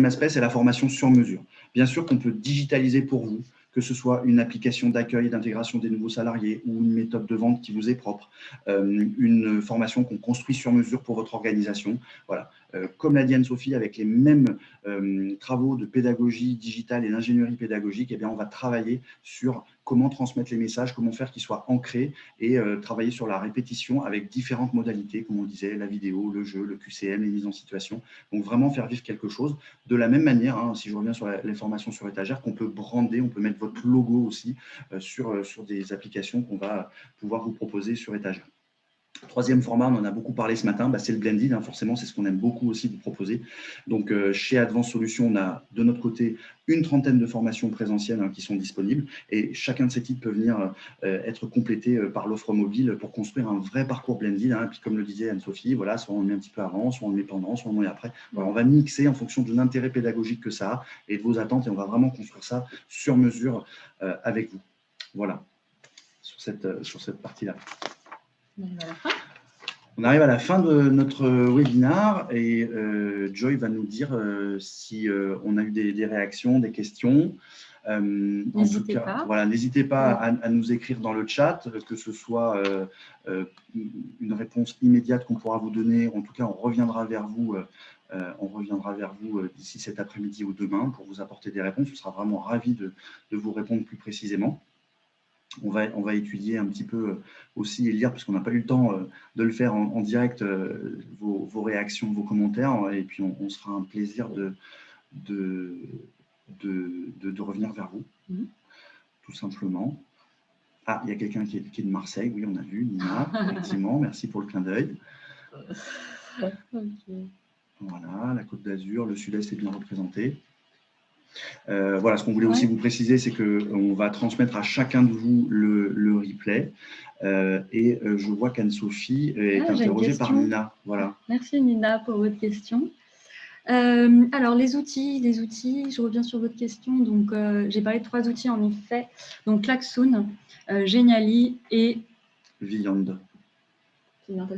aspect, c'est la formation sur mesure. Bien sûr qu'on peut digitaliser pour vous, que ce soit une application d'accueil et d'intégration des nouveaux salariés ou une méthode de vente qui vous est propre, une formation qu'on construit sur mesure pour votre organisation. Voilà. Comme l'a dit Anne-Sophie, avec les mêmes travaux de pédagogie digitale et d'ingénierie pédagogique, eh bien, on va travailler sur comment transmettre les messages, comment faire qu'ils soient ancrés et travailler sur la répétition avec différentes modalités, comme on le disait, la vidéo, le jeu, le QCM, les mises en situation. Donc, vraiment faire vivre quelque chose. De la même manière, hein, si je reviens sur les formations sur étagère, qu'on peut brander, on peut mettre votre logo aussi sur des applications qu'on va pouvoir vous proposer sur étagère. Troisième format, on en a beaucoup parlé ce matin, c'est le blended, forcément, c'est ce qu'on aime beaucoup aussi vous proposer. Donc, chez Advance Solutions, on a de notre côté une trentaine de formations présentielles qui sont disponibles et chacun de ces titres peut venir être complété par l'offre mobile pour construire un vrai parcours blended. Et puis, comme le disait Anne-Sophie, voilà, soit on le met un petit peu avant, soit on le met pendant, soit on le met après. Voilà, on va mixer en fonction de l'intérêt pédagogique que ça a et de vos attentes et on va vraiment construire ça sur mesure avec vous. Voilà, sur cette partie-là. On arrive à la fin de notre webinaire et Joy va nous dire si on a eu des réactions, des questions. N'hésitez pas. Voilà, n'hésitez pas à nous écrire dans le chat, que ce soit une réponse immédiate qu'on pourra vous donner. En tout cas, on reviendra vers vous d'ici cet après-midi ou demain pour vous apporter des réponses. On sera vraiment ravis de vous répondre plus précisément. On va étudier un petit peu aussi et lire, parce qu'on n'a pas eu le temps de le faire en direct, vos réactions, vos commentaires, et puis on sera un plaisir de revenir vers vous, tout simplement. Ah, il y a quelqu'un qui est de Marseille, oui, on a vu, Nina, effectivement, merci pour le clin d'œil. Voilà, la Côte d'Azur, le Sud-Est est bien représenté. Voilà, ce qu'on voulait aussi vous préciser, c'est qu'on va transmettre à chacun de vous le replay. Et je vois qu'Anne-Sophie est interrogée par Nina. Voilà. Merci Nina pour votre question. Alors, les outils, je reviens sur votre question. Donc, j'ai parlé de 3 outils en effet. Donc, Klaxoon, Genially et Vyond.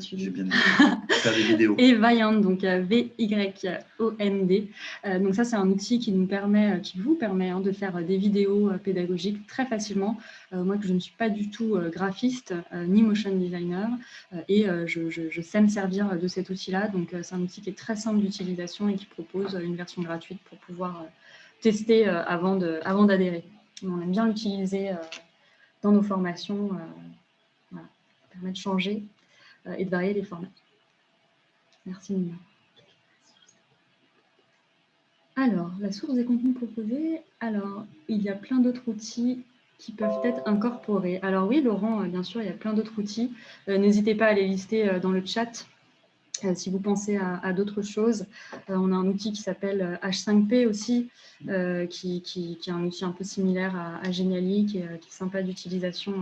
J'ai bien faire des vidéos. Et Vyond, donc V-Y-O-N-D. Donc ça, c'est un outil qui vous permet de faire des vidéos pédagogiques très facilement. Moi, que je ne suis pas du tout graphiste ni motion designer, et je sais me servir de cet outil-là. Donc, c'est un outil qui est très simple d'utilisation et qui propose une version gratuite pour pouvoir tester avant d'adhérer. On aime bien l'utiliser dans nos formations. Voilà, ça permet de changer et de varier les formats. Merci Nina. Alors, la source des contenus proposés. Alors, il y a plein d'autres outils qui peuvent être incorporés. Alors oui, Laurent, bien sûr, il y a plein d'autres outils. N'hésitez pas à les lister dans le chat. Si vous pensez à d'autres choses, on a un outil qui s'appelle H5P aussi, qui est un outil un peu similaire à Genially, qui est sympa d'utilisation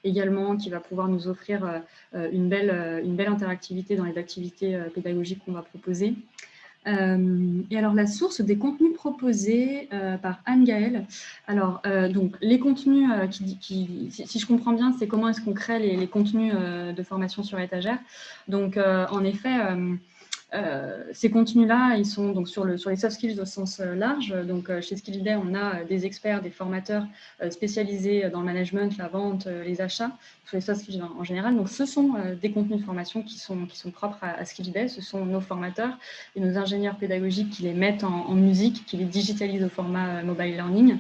également, qui va pouvoir nous offrir une belle interactivité dans les activités pédagogiques qu'on va proposer. Et alors, la source des contenus proposés par Anne-Gaëlle. Alors, donc, les contenus, si je comprends bien, c'est comment est-ce qu'on crée les contenus de formation sur étagère. Donc, en effet, ces contenus-là, ils sont donc sur les soft skills au sens large. Donc, chez Skilled Day, on a des experts, des formateurs spécialisés dans le management, la vente, les achats, sur les soft skills en général. Donc, ce sont des contenus de formation qui sont propres à Skilled Day. Ce sont nos formateurs et nos ingénieurs pédagogiques qui les mettent en musique, qui les digitalisent au format mobile learning.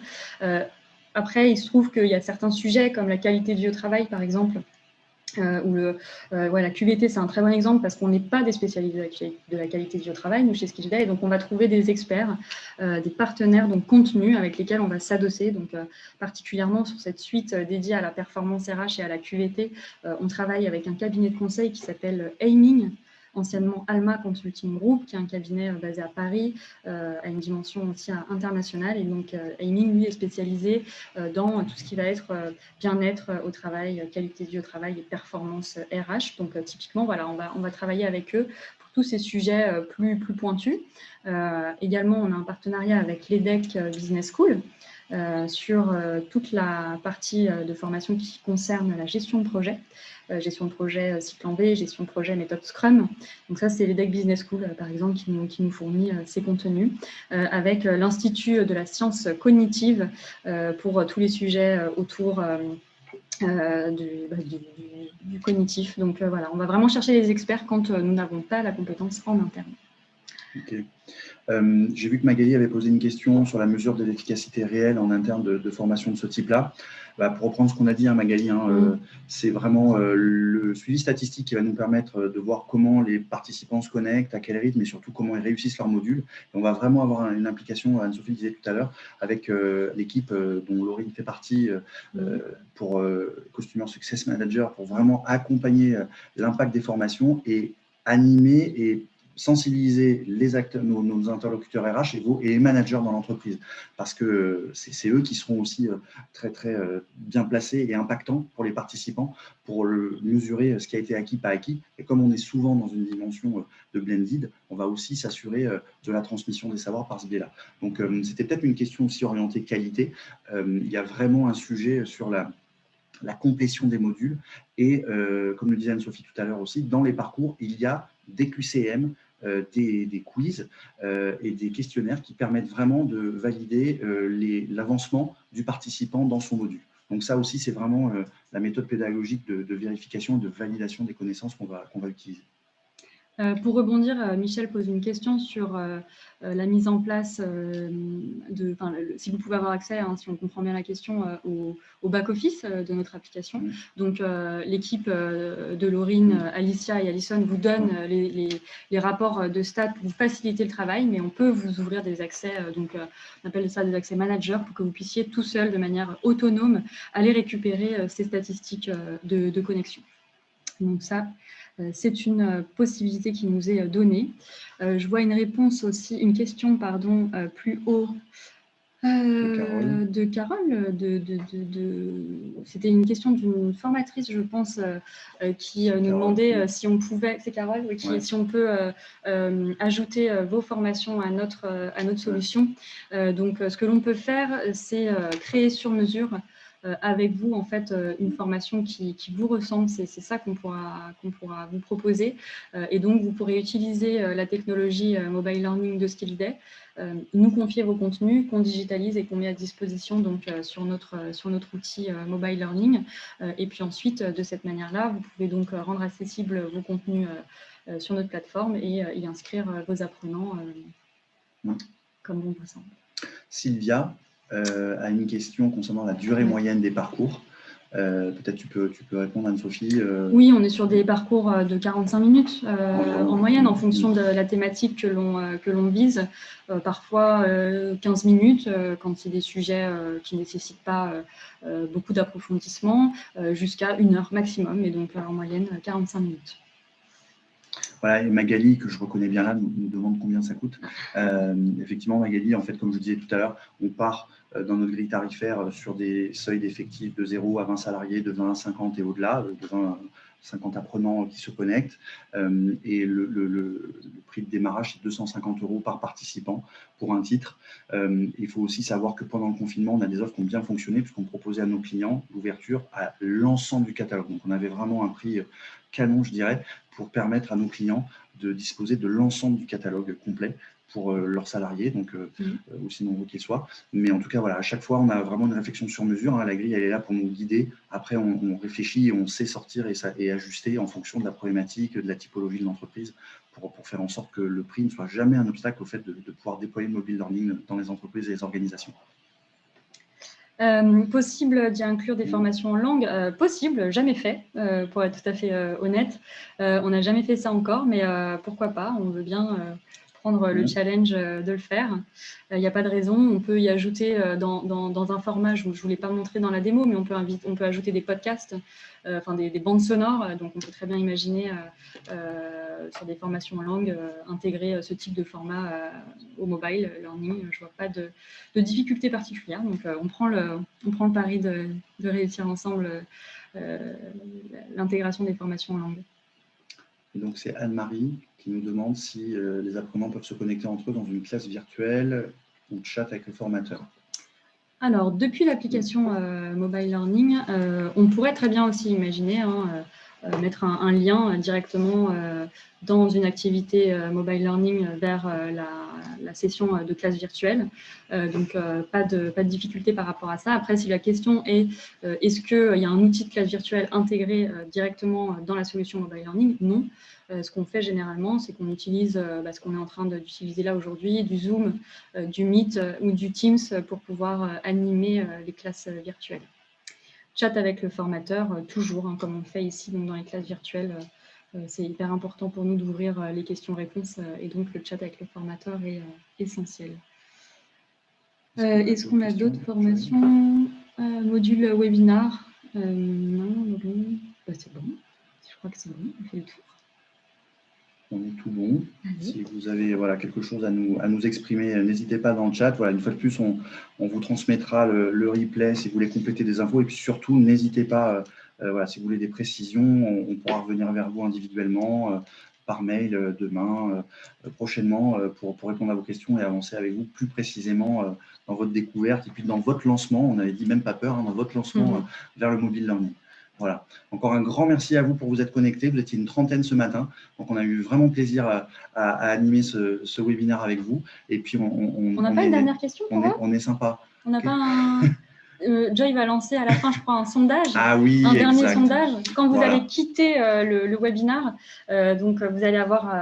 Après, il se trouve qu'il y a certains sujets comme la qualité de vie au travail, par exemple, où la QVT, c'est un très bon exemple parce qu'on n'est pas des spécialistes de la qualité de vie au travail, nous, chez Skilled Day, et donc on va trouver des experts, des partenaires, donc contenus avec lesquels on va s'adosser. Donc, particulièrement sur cette suite dédiée à la performance RH et à la QVT, on travaille avec un cabinet de conseil qui s'appelle Aiming, anciennement Alma Consulting Group, qui est un cabinet basé à Paris, à une dimension aussi internationale. Et donc, Aiming, lui, est spécialisé dans tout ce qui va être bien-être au travail, qualité de vie au travail et performance RH. Donc, typiquement, voilà, on va travailler avec eux pour tous ces sujets plus pointus. Également, on a un partenariat avec l'EDEC Business School sur toute la partie de formation qui concerne la gestion de projet. Gestion de projet cycle en V, gestion de projet méthode Scrum. Donc ça, c'est l'EDEC Business School, par exemple, qui nous fournit ces contenus, avec l'Institut de la science cognitive pour tous les sujets autour du cognitif. Donc voilà, on va vraiment chercher les experts quand nous n'avons pas la compétence en interne. Ok. J'ai vu que Magali avait posé une question sur la mesure de l'efficacité réelle en interne de formation de ce type-là. Pour reprendre ce qu'on a dit, Magali, c'est vraiment le suivi statistique qui va nous permettre de voir comment les participants se connectent, à quel rythme et surtout comment ils réussissent leur module. Et on va vraiment avoir une implication, Anne-Sophie disait tout à l'heure, avec l'équipe dont Laurine fait partie pour Customer Success Manager, pour vraiment accompagner l'impact des formations et animer et sensibiliser les acteurs, nos interlocuteurs RH et les managers dans l'entreprise, parce que c'est eux qui seront aussi très bien placés et impactants pour les participants pour mesurer ce qui a été acquis, pas acquis. Et comme on est souvent dans une dimension de blended, on va aussi s'assurer de la transmission des savoirs par ce biais-là. Donc c'était peut-être une question aussi orientée qualité. Il y a vraiment un sujet sur la complétion des modules et comme le disait Anne-Sophie tout à l'heure aussi, dans les parcours, il y a des QCM, des quiz et des questionnaires qui permettent vraiment de valider l'avancement du participant dans son module. Donc ça aussi, c'est vraiment la méthode pédagogique de vérification et de validation des connaissances qu'on va utiliser. Pour rebondir, Michel pose une question sur la mise en place si vous pouvez avoir accès, si on comprend bien la question, au back-office de notre application. Donc, l'équipe de Laurine, Alicia et Alison vous donne les rapports de stats pour vous faciliter le travail, mais on peut vous ouvrir des accès, on appelle ça des accès managers, pour que vous puissiez tout seul, de manière autonome, aller récupérer ces statistiques de connexion. Donc ça, c'est une possibilité qui nous est donnée. Je vois une réponse aussi, une question, pardon, plus haut de Carole. C'était une question d'une formatrice, je pense, qui nous demandait si on pouvait, c'est Carole, oui, si on peut ajouter vos formations à notre solution. Donc, ce que l'on peut faire, c'est créer sur mesure avec vous, en fait, une formation qui vous ressemble. C'est ça qu'on pourra vous proposer. Et donc, vous pourrez utiliser la technologie Mobile Learning de Skillsday, nous confier vos contenus qu'on digitalise et qu'on met à disposition donc, sur notre outil Mobile Learning. Et puis ensuite, de cette manière-là, vous pouvez donc rendre accessibles vos contenus sur notre plateforme et y inscrire vos apprenants comme bon vous semble. Sylvia a une question concernant la durée moyenne des parcours. Peut-être tu peux répondre, Anne-Sophie. Oui, on est sur des parcours de 45 minutes en moyenne, en fonction de la thématique que l'on vise. Parfois 15 minutes quand c'est des sujets qui ne nécessitent pas beaucoup d'approfondissement, jusqu'à 1 heure maximum, et donc en moyenne 45 minutes. Voilà, et Magali, que je reconnais bien là, nous demande combien ça coûte. Effectivement, Magali, en fait, comme je disais tout à l'heure, on part dans notre grille tarifaire sur des seuils d'effectifs de 0 à 20 salariés, de 20 à 50 et au-delà, de 20 à 50 apprenants qui se connectent. Et le prix de démarrage, c'est 250 € par participant pour un titre. Il faut aussi savoir que pendant le confinement, on a des offres qui ont bien fonctionné puisqu'on proposait à nos clients l'ouverture à l'ensemble du catalogue. Donc, on avait vraiment un prix canon, je dirais, pour permettre à nos clients de disposer de l'ensemble du catalogue complet pour leurs salariés, donc aussi nombreux qu'ils soient. Mais en tout cas, voilà, à chaque fois, on a vraiment une réflexion sur mesure. La grille, elle est là pour nous guider. Après, on réfléchit et on sait sortir et ajuster en fonction de la problématique, de la typologie de l'entreprise pour faire en sorte que le prix ne soit jamais un obstacle au fait de pouvoir déployer le mobile learning dans les entreprises et les organisations. Possible d'y inclure des formations en langue, possible, jamais fait, pour être tout à fait honnête. On n'a jamais fait ça encore, mais pourquoi pas, on veut bien prendre le challenge de le faire. Il n'y a pas de raison, on peut y ajouter dans un format, je ne vous l'ai pas montré dans la démo, mais on peut ajouter des podcasts, des bandes sonores, donc on peut très bien imaginer sur des formations en langue intégrer ce type de format au mobile learning. Je ne vois pas de difficulté particulière, donc on prend le pari de réussir ensemble l'intégration des formations en langue. Et donc c'est Anne-Marie qui nous demande si les apprenants peuvent se connecter entre eux dans une classe virtuelle ou chat avec le formateur. Alors, depuis l'application Mobile Learning, on pourrait très bien aussi imaginer mettre un lien directement dans une activité mobile learning vers la session de classe virtuelle. Donc, pas de difficulté par rapport à ça. Après, si la question est est-ce qu'il y a un outil de classe virtuelle intégré directement dans la solution mobile learning? Non. Ce qu'on fait généralement, c'est qu'on utilise ce qu'on est en train d'utiliser là aujourd'hui, du Zoom, du Meet ou du Teams pour pouvoir animer les classes virtuelles. Chat avec le formateur, toujours, hein, comme on fait ici donc dans les classes virtuelles. C'est hyper important pour nous d'ouvrir les questions-réponses et donc le chat avec le formateur est essentiel. Est-ce qu'on a d'autres formations? Module webinar? Non, c'est bon. Je crois que c'est bon, on fait le tour. On est tout bon. Si vous avez quelque chose à nous exprimer, n'hésitez pas dans le chat. Voilà, une fois de plus, on vous transmettra le replay si vous voulez compléter des infos. Et puis surtout, n'hésitez pas, si vous voulez des précisions, on pourra revenir vers vous individuellement, par mail, demain, prochainement, pour répondre à vos questions et avancer avec vous plus précisément dans votre découverte et puis dans votre lancement. On avait dit même pas peur, hein, dans votre lancement vers le mobile learning. Voilà. Encore un grand merci à vous pour vous être connectés. Vous étiez une trentaine ce matin. Donc, on a eu vraiment plaisir à animer ce webinaire avec vous. Et puis, on n'a pas une dernière question pour vous? On est sympa. On n'a pas un… Joy va lancer à la fin, je crois, un sondage. Ah oui, un dernier exact. sondage. Quand vous allez quitter le webinaire, donc vous allez avoir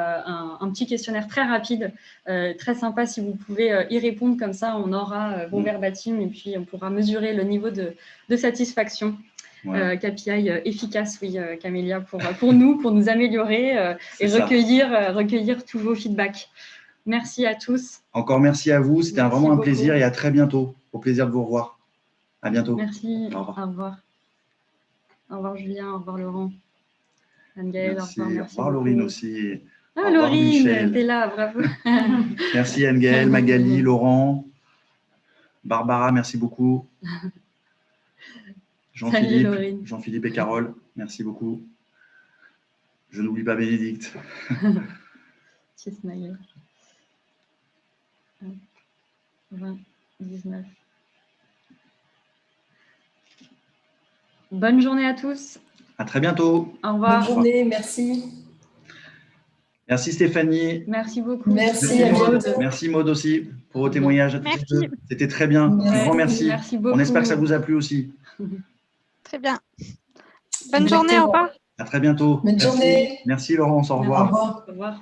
un petit questionnaire très rapide, très sympa. Si vous pouvez y répondre comme ça, on aura vos verbatim et puis on pourra mesurer le niveau de satisfaction. KPI efficace, oui, Camélia, pour nous améliorer et recueillir tous vos feedbacks. Merci à tous. Encore merci à vous. C'était vraiment un plaisir et à très bientôt. Au plaisir de vous revoir. À bientôt. Merci. Au revoir. Au revoir. Au revoir Julien. Au revoir Laurent. Anne-Gaëlle, au revoir. Merci. Au revoir Laurine aussi. Ah, Laurine, t'es là, bravo. Merci Anne-Gaëlle, Magali, Laurent, Barbara, merci beaucoup. Jean-Philippe et Carole, merci beaucoup. Je n'oublie pas Bénédicte. Petit smiley. 20, 19. Bonne journée à tous. À très bientôt. Au revoir. Bonne journée, merci. Merci Stéphanie. Merci beaucoup. Merci Maud. Merci Maud aussi pour vos témoignages. Merci. C'était très bien. Un grand merci. Merci beaucoup. On espère que ça vous a plu aussi. Très bien. Bonne journée, au revoir. À très bientôt. Bonne journée. Merci Laurence, au revoir. Au revoir. Au revoir.